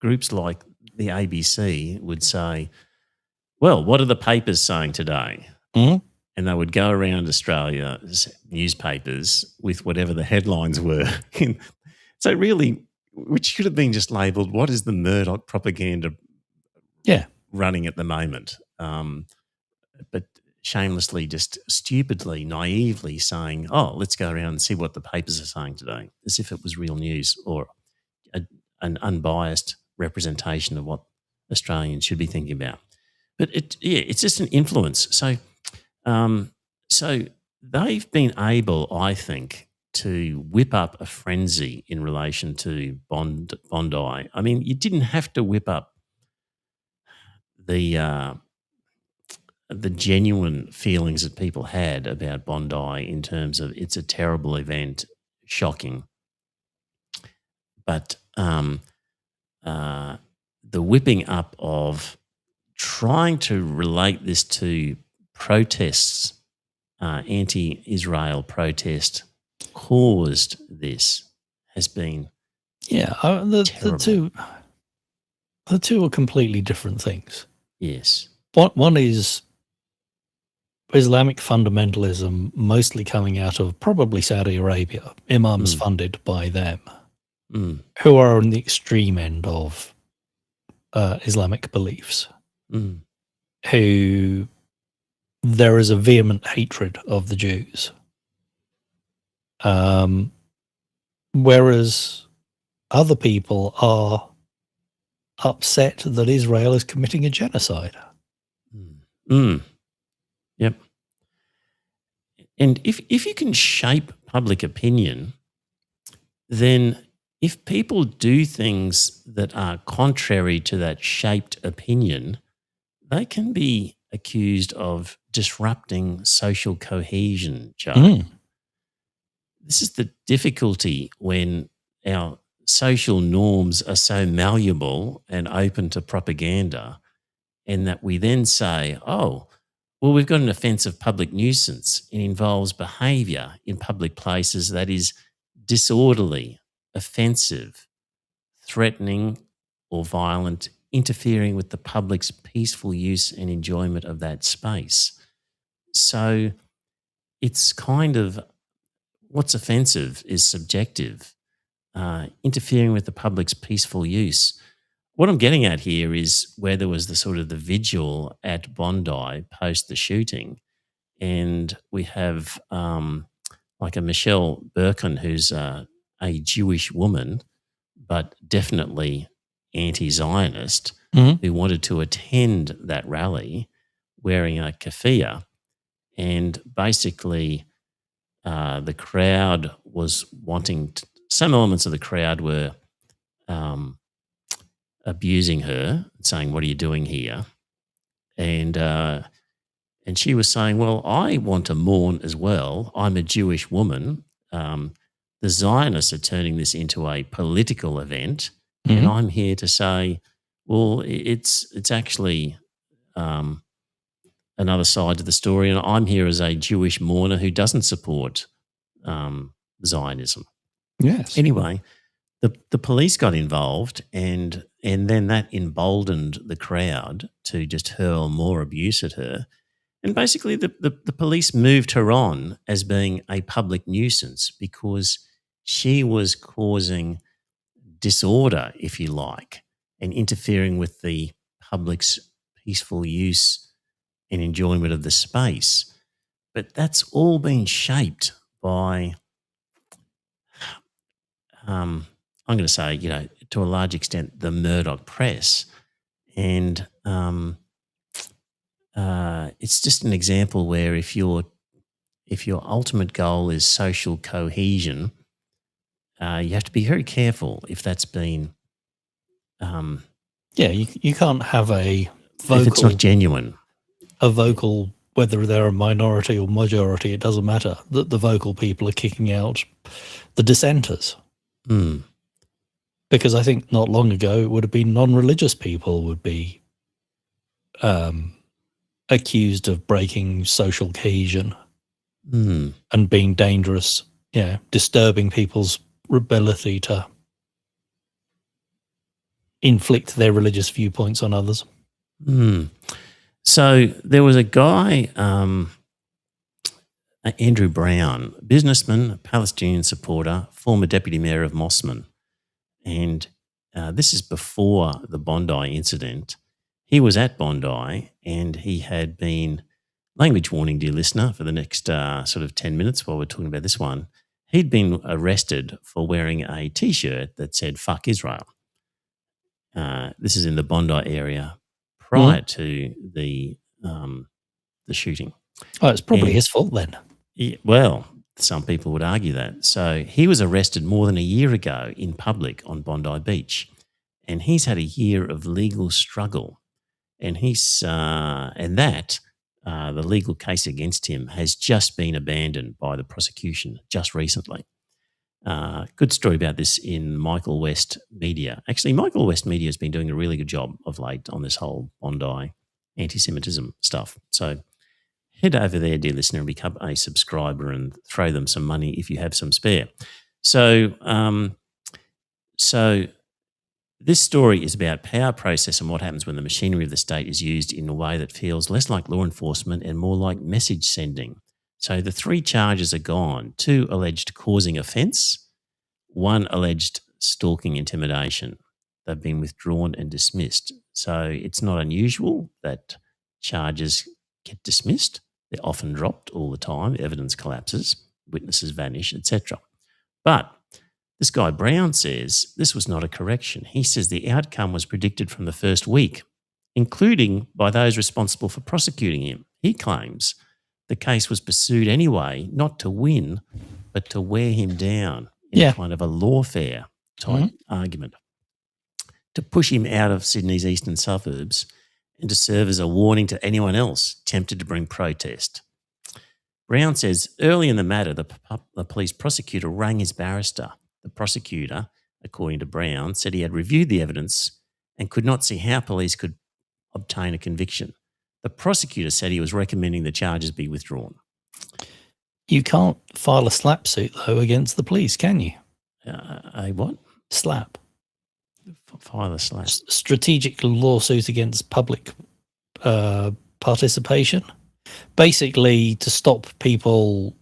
groups like the ABC would say, well, what are the papers saying today? And they would go around Australia's newspapers with whatever the headlines were. So really, which should have been just labelled, what is the Murdoch propaganda running at the moment? But shamelessly, just stupidly, naively saying, oh, let's go around and see what the papers are saying today, as if it was real news or an unbiased representation of what Australians should be thinking about. But it's just an influence. So they've been able, I think, to whip up a frenzy in relation to Bondi. I mean, you didn't have to whip up the genuine feelings that people had about Bondi in terms of it's a terrible event, shocking. But the whipping up of trying to relate this to protests, anti-Israel protest caused this has been the two are completely different things. Yes. One is Islamic fundamentalism, mostly coming out of probably Saudi Arabia, imams funded by them, who are on the extreme end of Islamic beliefs, who there is a vehement hatred of the Jews. Whereas other people are upset that Israel is committing a genocide. Yep. And if you can shape public opinion, then if people do things that are contrary to that shaped opinion, they can be accused of disrupting social cohesion, Joe. this is the difficulty when our social norms are so malleable and open to propaganda, and that we then say, oh, well, we've got an offence of public nuisance. It involves behaviour in public places that is disorderly, offensive, threatening, or violent, interfering with the public's peaceful use and enjoyment of that space. So it's kind of what's offensive is subjective. Interfering with the public's peaceful use. What I'm getting at here is where there was the sort of the vigil at Bondi post the shooting, and we have like a Michelle Birkin, who's a Jewish woman, but definitely anti-Zionist, who wanted to attend that rally wearing a keffiyeh, and basically the crowd was wanting some elements of the crowd were abusing her, saying, "What are you doing here?" And she was saying, "Well, I want to mourn as well. I'm a Jewish woman. The Zionists are turning this into a political event, and I'm here to say, well, it's actually another side to the story, and I'm here as a Jewish mourner who doesn't support Zionism." Yes. Anyway, the police got involved, and then that emboldened the crowd to just hurl more abuse at her. And basically, the police moved her on as being a public nuisance because she was causing disorder, if you like, and interfering with the public's peaceful use and enjoyment of the space. But that's all been shaped by, I'm going to say, to a large extent, the Murdoch press. And it's just an example where if your ultimate goal is social cohesion, you have to be very careful if that's been. You can't have a vocal. If it's not genuine. A vocal, whether they're a minority or majority, it doesn't matter. The vocal people are kicking out the dissenters. Because I think not long ago it would have been non-religious people would be accused of breaking social cohesion and being dangerous, disturbing people's ability to inflict their religious viewpoints on others. So there was a guy, Andrew Brown, businessman, Palestinian supporter, former deputy mayor of Mosman. And this is before the Bondi incident. He was at Bondi and he had been, language warning, dear listener, for the next sort of 10 minutes while we're talking about this one, he'd been arrested for wearing a T-shirt that said, "Fuck Israel." This is in the Bondi area prior to the shooting. Oh, it's probably his fault then. Well, some people would argue that. So he was arrested more than a year ago in public on Bondi Beach, and he's had a year of legal struggle. And the legal case against him has just been abandoned by the prosecution just recently. Good story about this in Michael West Media. Actually, Michael West Media has been doing a really good job of late on this whole Bondi anti-Semitism stuff. So head over there, dear listener, and become a subscriber and throw them some money if you have some spare. So this story is about power process and what happens when the machinery of the state is used in a way that feels less like law enforcement and more like message sending. So the 3 charges are gone: 2 alleged causing offence, 1 alleged stalking intimidation. They've been withdrawn and dismissed. So it's not unusual that charges get dismissed. They're often dropped all the time. Evidence collapses, witnesses vanish, etc. But this guy Brown says this was not a correction. He says the outcome was predicted from the first week, including by those responsible for prosecuting him. He claims the case was pursued anyway, not to win, but to wear him down in kind of a lawfare type argument, to push him out of Sydney's eastern suburbs and to serve as a warning to anyone else tempted to bring protest. Brown says early in the matter, the police prosecutor rang his barrister. The prosecutor, according to Brown, said he had reviewed the evidence and could not see how police could obtain a conviction. The prosecutor said he was recommending the charges be withdrawn. You can't file a slap suit, though, against the police, can you? A what? Slap. File a slap. Strategic lawsuit against public participation. Basically, to stop people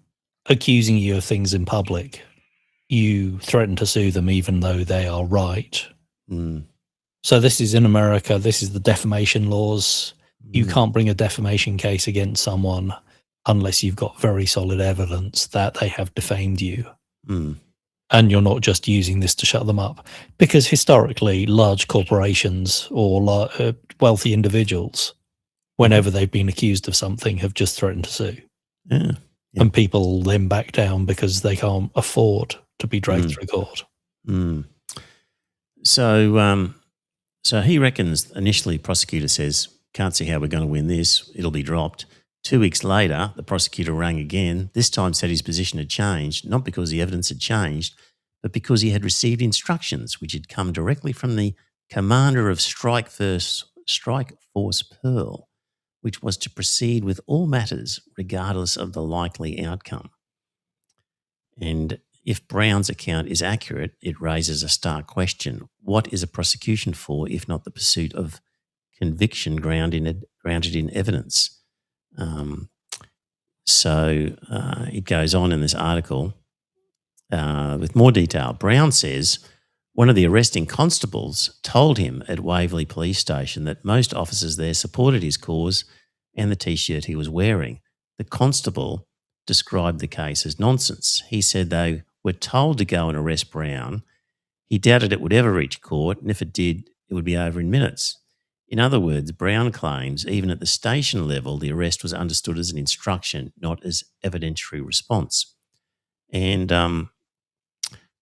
accusing you of things in public, you threaten to sue them even though they are right. Mm. So this is in America. This is the defamation laws. You can't bring a defamation case against someone unless you've got very solid evidence that they have defamed you. Mm. And you're not just using this to shut them up. Because historically, large corporations or wealthy individuals, whenever they've been accused of something, have just threatened to sue. Yeah. And people then back down because they can't afford to be dragged through court. Mm. So he reckons, initially, prosecutor says, can't see how we're going to win this. It'll be dropped. 2 weeks later, the prosecutor rang again. This time said his position had changed, not because the evidence had changed, but because he had received instructions which had come directly from the commander of Strike Force Pearl, which was to proceed with all matters regardless of the likely outcome. And if Brown's account is accurate, it raises a stark question. What is a prosecution for if not the pursuit of conviction grounded in evidence? It goes on in this article with more detail. Brown says one of the arresting constables told him at Waverley Police Station that most officers there supported his cause and the T-shirt he was wearing. The constable described the case as nonsense. He said they were told to go and arrest Brown. He doubted it would ever reach court, and if it did, it would be over in minutes. In other words, Brown claims even at the station level, the arrest was understood as an instruction, not as evidentiary response. And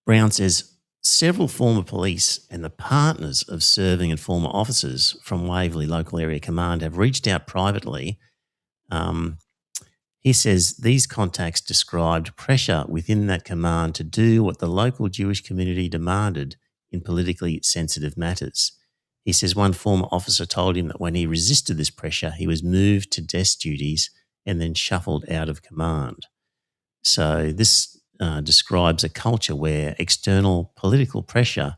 Brown says several former police and the partners of serving and former officers from Waverley Local Area Command have reached out privately. He says these contacts described pressure within that command to do what the local Jewish community demanded in politically sensitive matters. He says one former officer told him that when he resisted this pressure, he was moved to desk duties and then shuffled out of command. So this describes a culture where external political pressure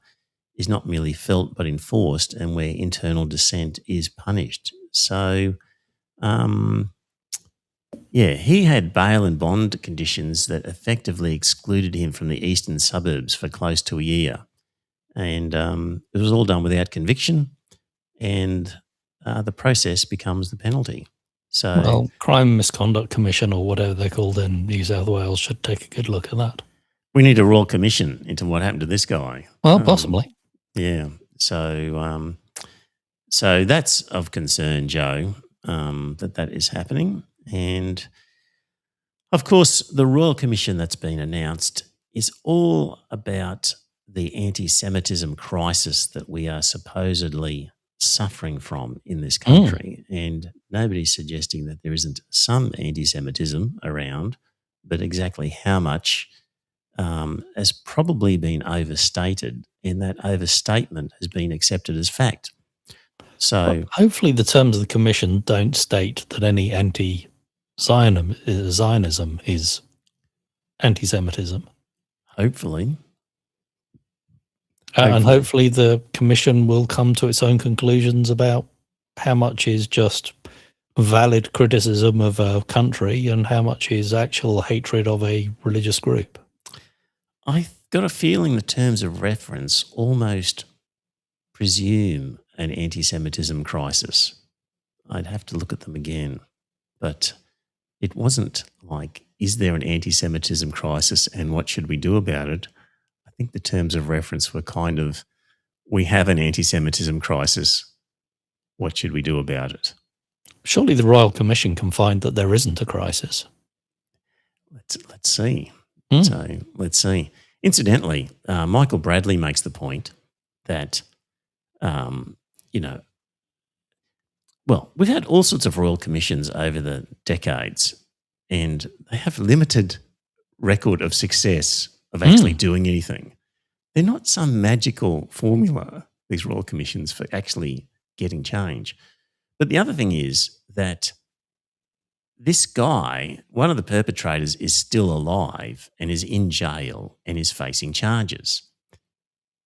is not merely felt but enforced, and where internal dissent is punished. So, he had bail and bond conditions that effectively excluded him from the eastern suburbs for close to a year. And it was all done without conviction, and the process becomes the penalty. So, well, Crime Misconduct Commission or whatever they're called in New South Wales should take a good look at that. We need a royal commission into what happened to this guy. Well, possibly. Yeah. So that's of concern, Joe, that is happening. And, of course, the royal commission that's been announced is all about the anti-Semitism crisis that we are supposedly suffering from in this country. And nobody's suggesting that there isn't some anti-Semitism around, but exactly how much has probably been overstated, and that overstatement has been accepted as fact. So well, hopefully the terms of the commission don't state that any anti-Zionism is anti-Semitism. Hopefully. And hopefully the commission will come to its own conclusions about how much is just valid criticism of a country and how much is actual hatred of a religious group. I've got a feeling the terms of reference almost presume an anti-Semitism crisis. I'd have to look at them again. But it wasn't like, is there an anti-Semitism crisis and what should we do about it? I think the terms of reference were kind of, we have an anti-Semitism crisis. What should we do about it? Surely the Royal Commission can find that there isn't a crisis. Let's see. So let's see. Incidentally, Michael Bradley makes the point that, we've had all sorts of royal commissions over the decades, and they have limited record of success of actually doing anything. They're not some magical formula, these royal commissions, for actually getting change. But the other thing is that this guy, one of the perpetrators, is still alive and is in jail and is facing charges.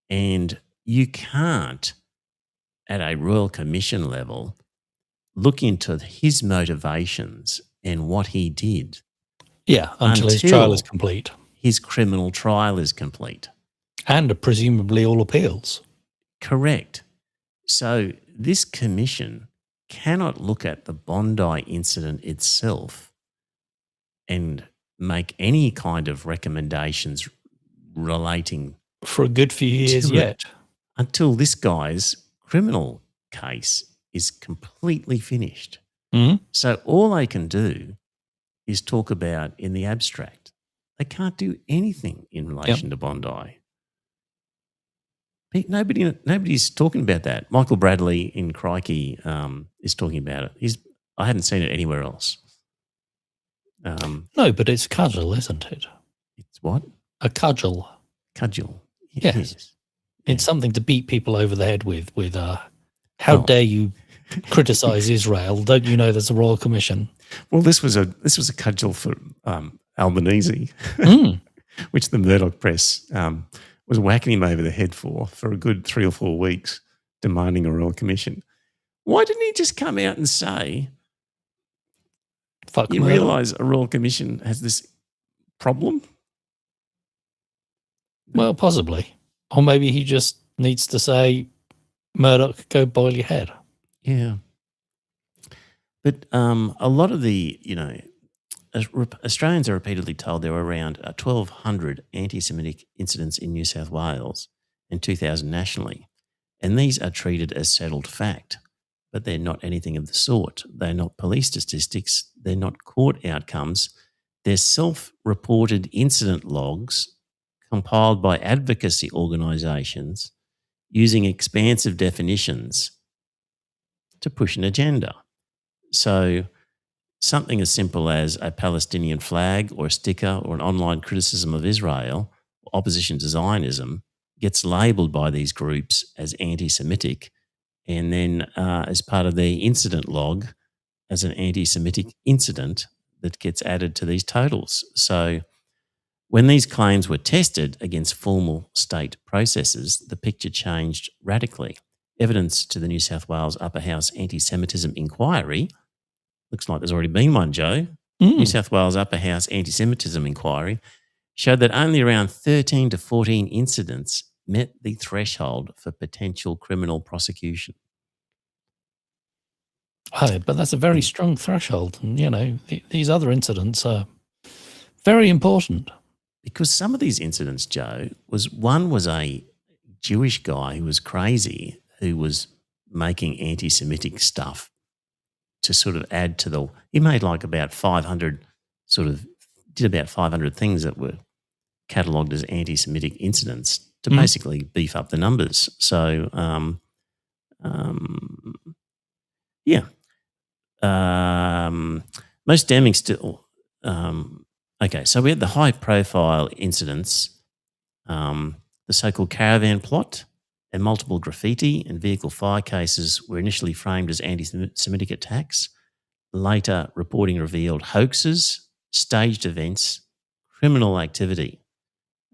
And you can't, at a royal commission level, look into his motivations and what he did. Yeah, until his trial is complete. His criminal trial is complete. And presumably all appeals. Correct. So this commission cannot look at the Bondi incident itself and make any kind of recommendations relating for a good few years yet, until this guy's criminal case is completely finished. Mm-hmm. So all they can do is talk about in the abstract. They can't do anything in relation to Bondi. Nobody's talking about that. Michael Bradley in Crikey is talking about it. I hadn't seen it anywhere else. No, but it's a cudgel, isn't it? It's what? A cudgel. Cudgel. Yes. It's something to beat people over the head with how dare you criticize Israel? Don't you know there's a royal commission? Well, this was a cudgel for Albanese, which the Murdoch press was whacking him over the head for a good 3 or 4 weeks, demanding a royal commission. Why didn't he just come out and say, "Fuck you Murdoch." realise a royal commission has this problem? Well, possibly. Or maybe he just needs to say, Murdoch, go boil your head. Yeah. But a lot of the, Australians are repeatedly told there were around 1,200 anti-Semitic incidents in New South Wales and 2,000 nationally. And these are treated as settled fact, but they're not anything of the sort. They're not police statistics. They're not court outcomes. They're self-reported incident logs compiled by advocacy organisations using expansive definitions to push an agenda. So something as simple as a Palestinian flag or a sticker or an online criticism of Israel, opposition to Zionism, gets labelled by these groups as anti-Semitic, and then as part of their incident log as an anti-Semitic incident that gets added to these totals. So when these claims were tested against formal state processes, the picture changed radically. Evidence to the New South Wales Upper House Anti-Semitism Inquiry, looks like there's already been one, Joe, New South Wales Upper House Anti-Semitism Inquiry, showed that only around 13 to 14 incidents met the threshold for potential criminal prosecution. Oh, but that's a very strong threshold. And, these other incidents are very important. Because some of these incidents, Joe, one was a Jewish guy who was crazy, who was making anti-Semitic stuff to sort of add to he made like about 500 did about 500 things that were catalogued as anti-Semitic incidents to basically beef up the numbers. So, most damning still. Okay, so we had the high-profile incidents, the so-called caravan plot, and multiple graffiti and vehicle fire cases were initially framed as anti-Semitic attacks. Later, reporting revealed hoaxes, staged events, criminal activity.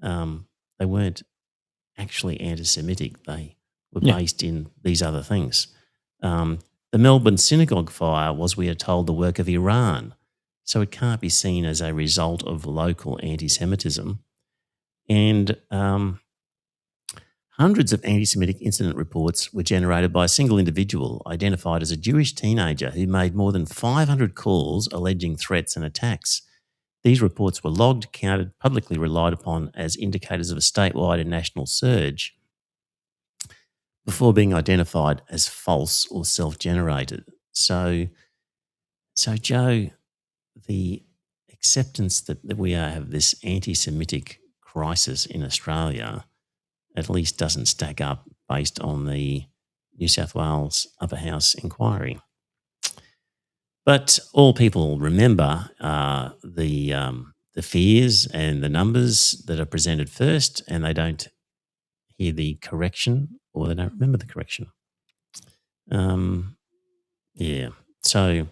They weren't actually anti-Semitic. They were based in these other things. The Melbourne synagogue fire was, we are told, the work of Iran, so it can't be seen as a result of local anti-Semitism. And hundreds of anti-Semitic incident reports were generated by a single individual identified as a Jewish teenager who made more than 500 calls alleging threats and attacks. These reports were logged, counted, publicly relied upon as indicators of a statewide and national surge before being identified as false or self-generated. So Joe, the acceptance that we have this anti-Semitic crisis in Australia at least doesn't stack up based on the New South Wales Upper House inquiry. But all people remember are the fears and the numbers that are presented first, and they don't hear the correction, or they don't remember the correction. Yeah. So,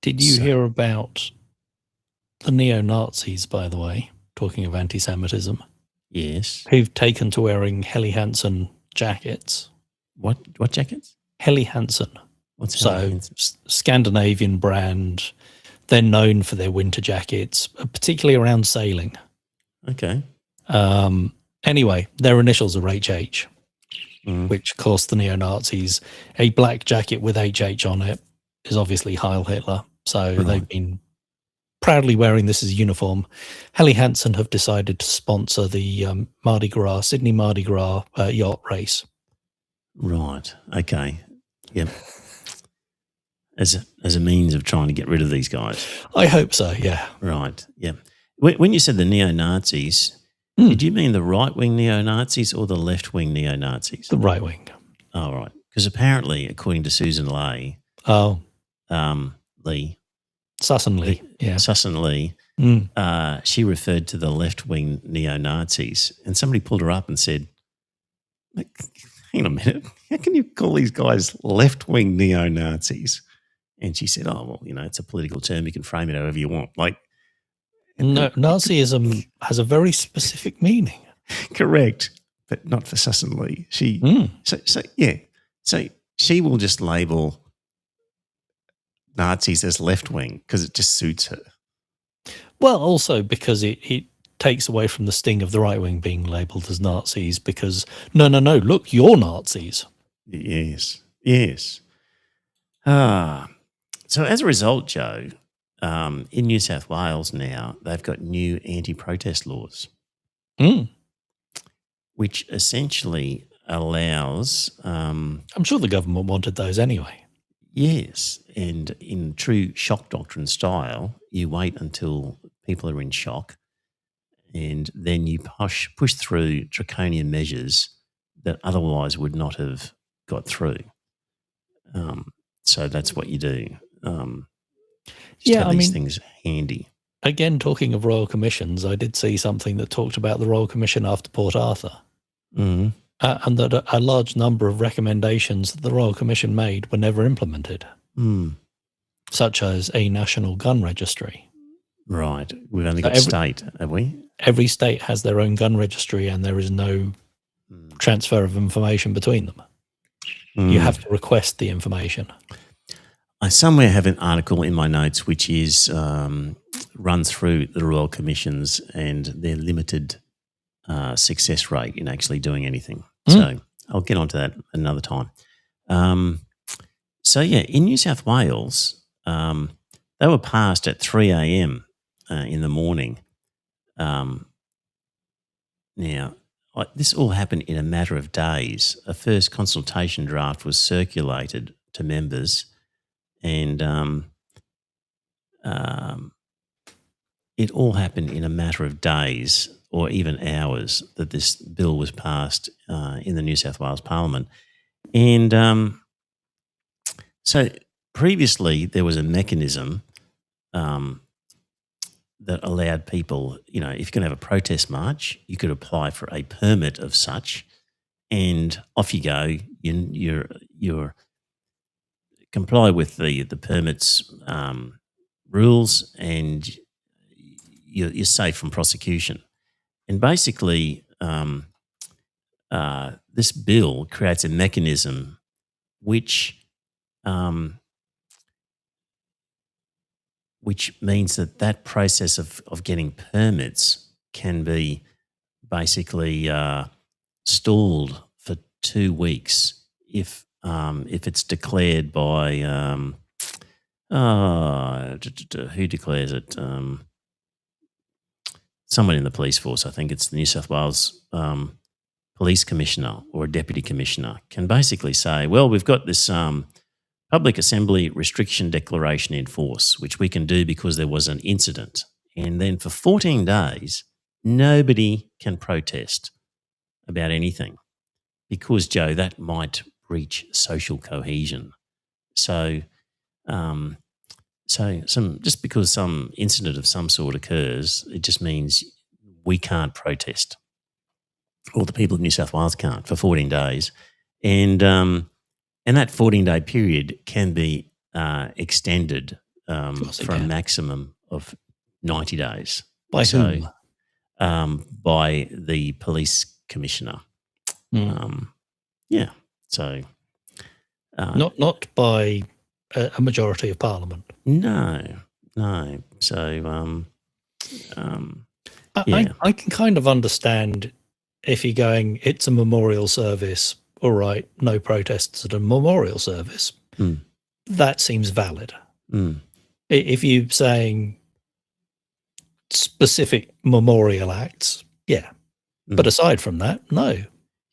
Did you hear about the neo-Nazis, by the way, talking of anti-Semitism, yes. who've taken to wearing Helly Hansen jackets? What jackets? Helly Hansen. What's So, Helly Hansen? Scandinavian brand. They're known for their winter jackets, particularly around sailing. Okay. Anyway, their initials are HH, Mm. which cost the neo-Nazis. A black jacket with HH on it is obviously Heil Hitler. So Right. they've been proudly wearing this as a uniform. Helly Hansen have decided to sponsor the Sydney Mardi Gras yacht race. Right. Okay. Yep. As a means of trying to get rid of these guys. I hope so, yeah. Right. Yeah. When you said the neo-Nazis, did you mean the right-wing neo-Nazis or the left-wing neo-Nazis? The right wing. Oh, right. Because apparently, according to Susan Lee, Susan Lee, yeah. Susan Lee, she referred to the left-wing neo-Nazis, and somebody pulled her up and said, hang on a minute, how can you call these guys left-wing neo-Nazis? And she said, oh, well, it's a political term. You can frame it however you want. No, Nazism has a very specific meaning. Correct, but not for Susan Lee. So she will just label Nazis as left-wing because it just suits her. Well, also because it takes away from the sting of the right wing being labelled as Nazis because, no, look, you're Nazis. Yes. So as a result, Joe, in New South Wales now, they've got new anti-protest laws, which essentially allows... I'm sure the government wanted those anyway. Yes, and in true shock doctrine style, you wait until people are in shock and then you push through draconian measures that otherwise would not have got through. So that's what you do. Have these things handy. Again, talking of royal commissions, I did see something that talked about the Royal Commission after Port Arthur. Mm-hmm. And that a large number of recommendations that the Royal Commission made were never implemented, such as a national gun registry. Right. We've only got state, have we? Every state has their own gun registry and there is no transfer of information between them. You have to request the information. I somewhere have an article in my notes which is runs through the Royal Commissions and their limited success rate in actually doing anything. So I'll get onto that another time. In New South Wales, they were passed at 3 a.m. In the morning. Now, this all happened in a matter of days. A first consultation draft was circulated to members and it all happened in a matter of days or even hours that this bill was passed in the New South Wales Parliament. And so previously there was a mechanism that allowed people, if you're going to have a protest march, you could apply for a permit of such and off you go. You're comply with the permit's rules and you're safe from prosecution. And basically, this bill creates a mechanism which means that process of getting permits can be basically stalled for 2 weeks if it's declared by who declares it? Someone in the police force. I think it's the New South Wales police commissioner or a deputy commissioner can basically say, well, we've got this public assembly restriction declaration in force, which we can do because there was an incident. And then for 14 days, nobody can protest about anything because, Joe, that might breach social cohesion. So, just because some incident of some sort occurs, it just means we can't protest, or the people of New South Wales can't for 14 days, and that 14-day period can be extended for a maximum of 90 days. By whom? By the police commissioner. Yeah. So not by a majority of Parliament. No. So I can kind of understand if you're going, it's a memorial service, all right, no protests at a memorial service. That seems valid. If you're saying specific memorial acts, yeah. But aside from that, no.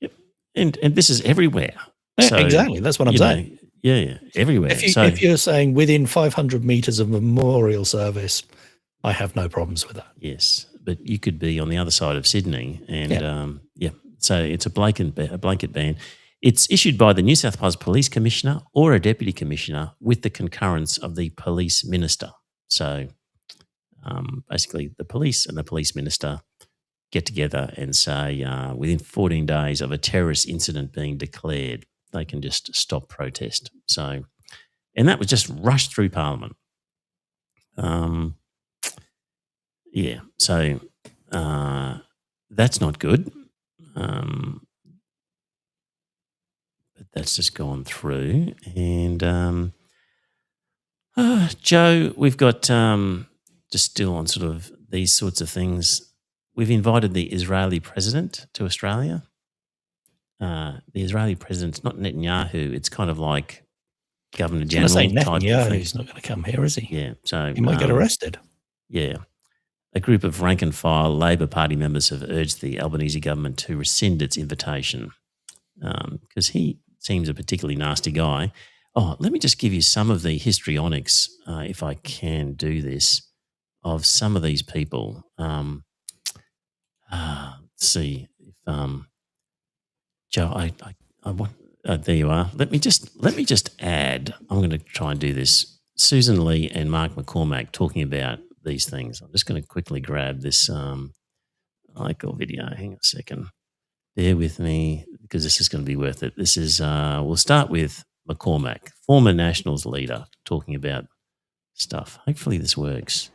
Yep. And this is everywhere. Yeah, So, exactly. That's what I'm saying. Yeah, everywhere. If you're saying within 500 metres of a memorial service, I have no problems with that. Yes, but you could be on the other side of Sydney, and so it's a blanket ban. It's issued by the New South Wales Police Commissioner or a Deputy Commissioner with the concurrence of the Police Minister. So basically, the police and the Police Minister get together and say within 14 days of a terrorist incident being declared, they can just stop protest. So, and that was just rushed through Parliament. So that's not good. But that's just gone through. And Joe, we've got just still on sort of these sorts of things. We've invited the Israeli president to Australia. The Israeli president's not Netanyahu. It's kind of like Governor General type of thing. Netanyahu's not going to come here, is he? Yeah, so he might get arrested. Yeah. A group of rank-and-file Labor Party members have urged the Albanese government to rescind its invitation because he seems a particularly nasty guy. Oh, let me just give you some of the histrionics, if I can do this, of some of these people. Let's see if Joe, I want. There you are. Let me just add. I'm going to try and do this. Susan Lee and Mark McCormack talking about these things. I'm just going to quickly grab this Michael video. Hang on a second. Bear with me because this is going to be worth it. This is. We'll start with McCormack, former Nationals leader, talking about stuff. Hopefully this works.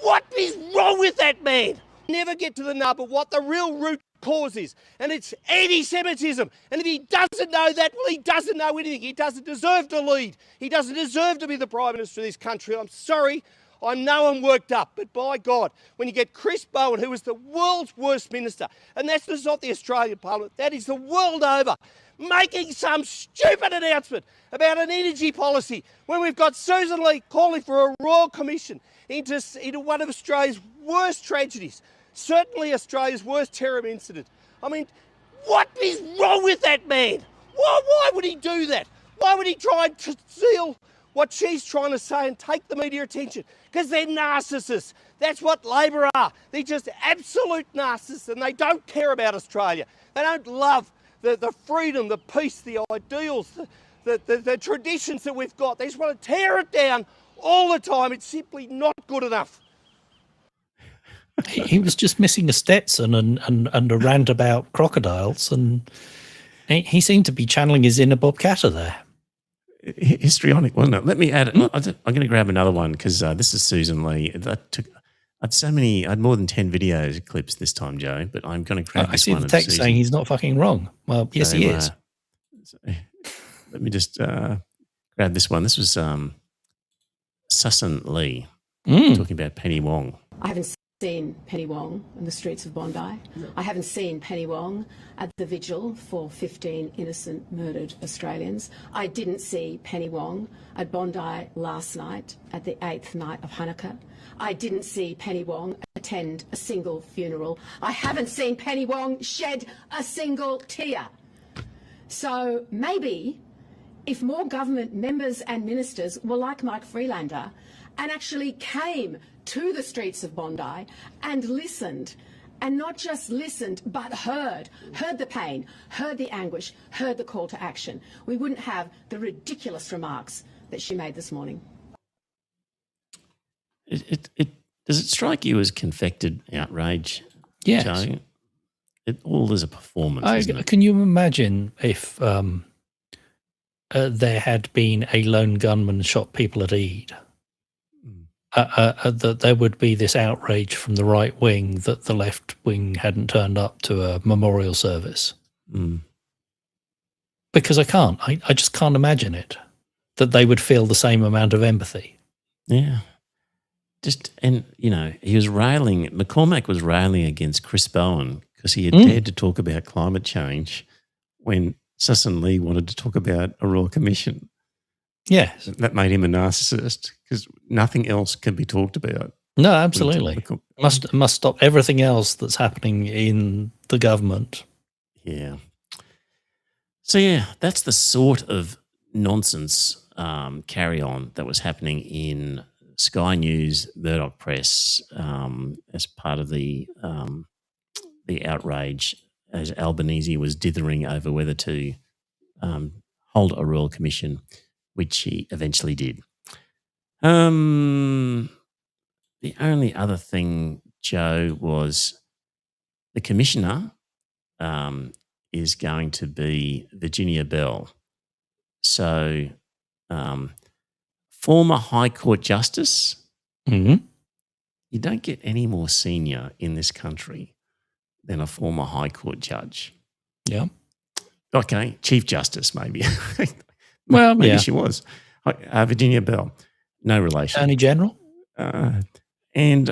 What is wrong with that man? Never get to the nub of what the real root cause is, and it's anti-Semitism. And if he doesn't know that, well, he doesn't know anything. He doesn't deserve to lead. He doesn't deserve to be the Prime Minister of this country. I'm sorry. I know I'm worked up, but by God, when you get Chris Bowen, who is the world's worst minister, and that's just not the Australian Parliament, that is the world over, making some stupid announcement about an energy policy when we've got Susan Lee calling for a royal commission into one of Australia's worst tragedies, certainly Australia's worst terror incident. I mean, what is wrong with that man? Why would he do that? Why would he try and conceal what she's trying to say and take the media attention? Because they're narcissists. That's what Labor are. They're just absolute narcissists, and they don't care about Australia. They don't love the freedom, the peace, the ideals, the traditions that we've got. They just want to tear it down all the time. It's simply not good enough. He was just missing a Stetson and a rant about crocodiles, and he seemed to be channeling his inner Bob Catter there. Histrionic, wasn't it? Let me add it. I'm going to grab another one because this is Susan Lee. I had more than 10 video clips this time, Joe, but I'm going to grab this one. I see the text saying he's not fucking wrong. Well, yes, he is. Let me just grab this one. This was Susan Lee talking about Penny Wong. I haven't seen Penny Wong in the streets of Bondi. No. I haven't seen Penny Wong at the vigil for 15 innocent murdered Australians. I didn't see Penny Wong at Bondi last night at the 8th night of Hanukkah. I didn't see Penny Wong attend a single funeral. I haven't seen Penny Wong shed a single tear. So maybe if more government members and ministers were like Mike Freelander and actually came to the streets of Bondi and listened and not just listened, but heard the pain, heard the anguish, heard the call to action, we wouldn't have the ridiculous remarks that she made this morning. Does it strike you as confected outrage, Yes. Joe? All is a performance, isn't it? Can you imagine if there had been a lone gunman shot people at Eid? That there would be this outrage from the right wing that the left wing hadn't turned up to a memorial service. Because I just can't imagine it, that they would feel the same amount of empathy. Yeah. He was railing, McCormack was railing against Chris Bowen because he had dared to talk about climate change when Susan Lee wanted to talk about a Royal Commission. Yes. That made him a narcissist because nothing else can be talked about. No, absolutely. Must stop everything else that's happening in the government. Yeah. So, yeah, that's the sort of nonsense carry on that was happening in Sky News, Murdoch Press, as part of the outrage as Albanese was dithering over whether to hold a Royal Commission, which he eventually did. The only other thing, Joe, was the commissioner is going to be Virginia Bell. So, former High Court Justice. Mm-hmm. You don't get any more senior in this country than a former High Court judge. Yeah. Okay, Chief Justice maybe. Well, maybe yeah. she was. Virginia Bell, no relation. Attorney General. And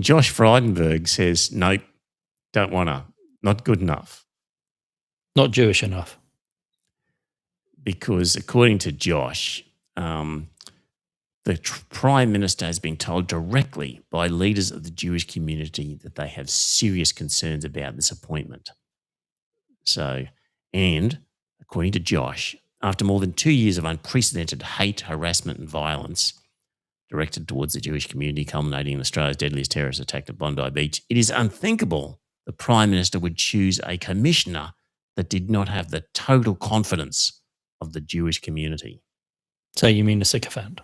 Josh Frydenberg says, nope, don't want to, not good enough. Not Jewish enough. Because according to Josh, the Prime Minister has been told directly by leaders of the Jewish community that they have serious concerns about this appointment. So, and according to Josh, after more than 2 years of unprecedented hate, harassment and violence directed towards the Jewish community, culminating in Australia's deadliest terrorist attack at Bondi Beach, it is unthinkable the Prime Minister would choose a commissioner that did not have the total confidence of the Jewish community. So you mean a sycophant?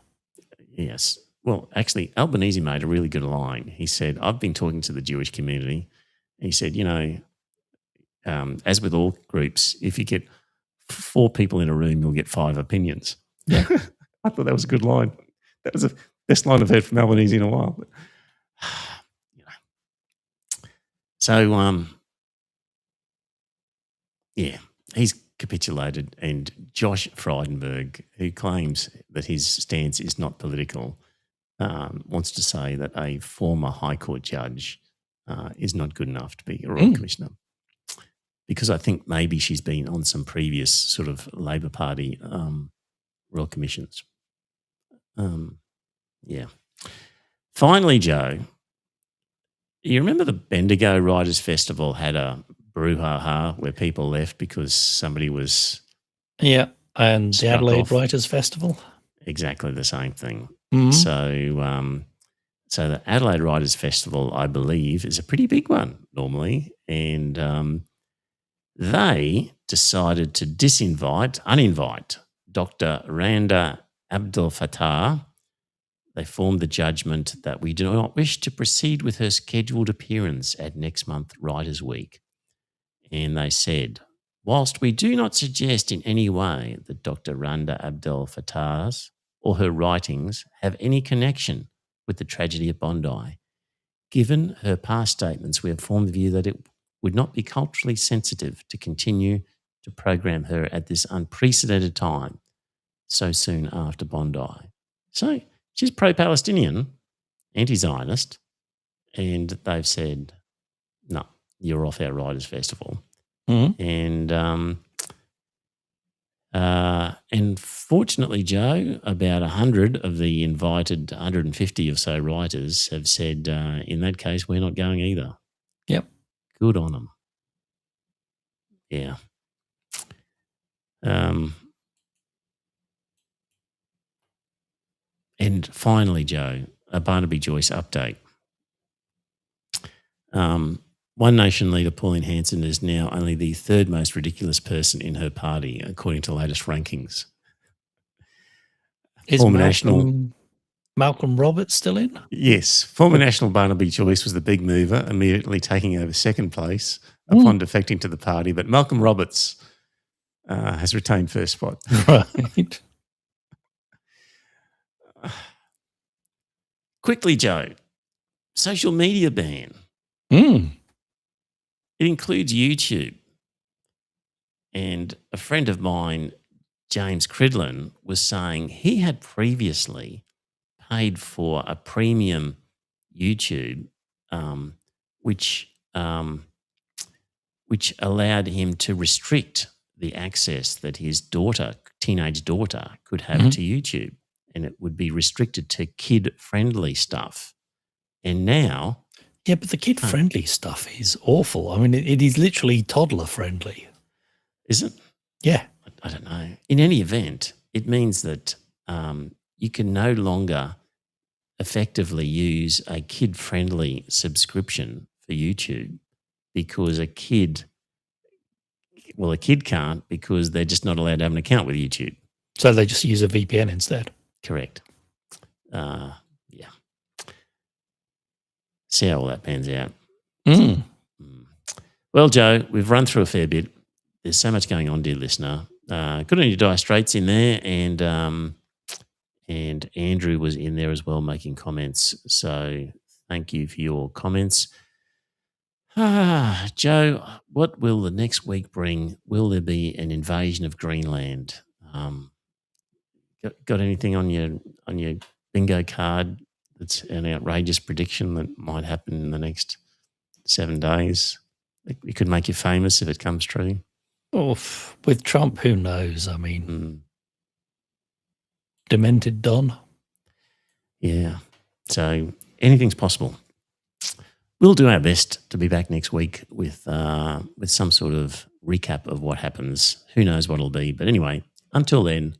Yes. Well, actually, Albanese made a really good line. He said, I've been talking to the Jewish community. He said, as with all groups, if you get 4 people in a room, you'll get 5 opinions. Yeah. I thought that was a good line. That was the best line I've heard from Albanese in a while. So, yeah, he's capitulated, and Josh Frydenberg, who claims that his stance is not political, wants to say that a former High Court judge is not good enough to be a Royal Commissioner. Because I think maybe she's been on some previous sort of Labor Party Royal Commissions. Yeah. Finally, Joe, you remember the Bendigo Writers' Festival had a brouhaha where people left because somebody was... Yeah, and the Adelaide off. Writers' Festival. Exactly the same thing. Mm-hmm. So the Adelaide Writers' Festival, I believe, is a pretty big one normally, and they decided to uninvite Dr. Randa Abdel Fattah. They formed the judgment that we do not wish to proceed with her scheduled appearance at next month Writers' Week. And they said, whilst we do not suggest in any way that Dr. Randa Abdel Fattah's or her writings have any connection with the tragedy at Bondi, given her past statements, we have formed the view that it would not be culturally sensitive to continue to program her at this unprecedented time so soon after Bondi. So she's pro-Palestinian, anti-Zionist, and they've said, no, you're off our Writers' Festival. Mm-hmm. And fortunately, Joe, about 100 of the invited 150 or so writers have said, in that case, we're not going either. Yep. Good on them. Yeah. And finally, Joe, a Barnaby Joyce update. One Nation leader, Pauline Hanson, is now only the third most ridiculous person in her party, according to latest rankings. Is Malcolm Roberts still in? Yes. Former National Barnaby Joyce was the big mover, immediately taking over second place upon defecting to the party. But Malcolm Roberts has retained first spot. Right. Quickly, Joe. Social media ban. It includes YouTube. And a friend of mine, James Cridlin, was saying he had previously paid for a premium YouTube, which allowed him to restrict the access that his teenage daughter, could have to YouTube, and it would be restricted to kid-friendly stuff. And now, yeah, but the kid-friendly stuff is awful. I mean, it is literally toddler-friendly. Is it? Yeah. I don't know. In any event, it means that you can no longer effectively use a kid-friendly subscription for YouTube because a kid can't, because they're just not allowed to have an account with YouTube. So they just use a VPN instead. Correct. Yeah. See how all that pans out. Well, Joe, we've run through a fair bit. There's so much going on, dear listener. Good on you, Dire Straits in there, and Andrew was in there as well making comments. So thank you for your comments. Joe, what will the next week bring? Will there be an invasion of Greenland? Got anything on your bingo card that's an outrageous prediction that might happen in the next 7 days? It could make you famous if it comes true. Oh, with Trump, who knows? I mean, demented Don. Yeah. So anything's possible. We'll do our best to be back next week with some sort of recap of what happens. Who knows what it'll be. But anyway, until then,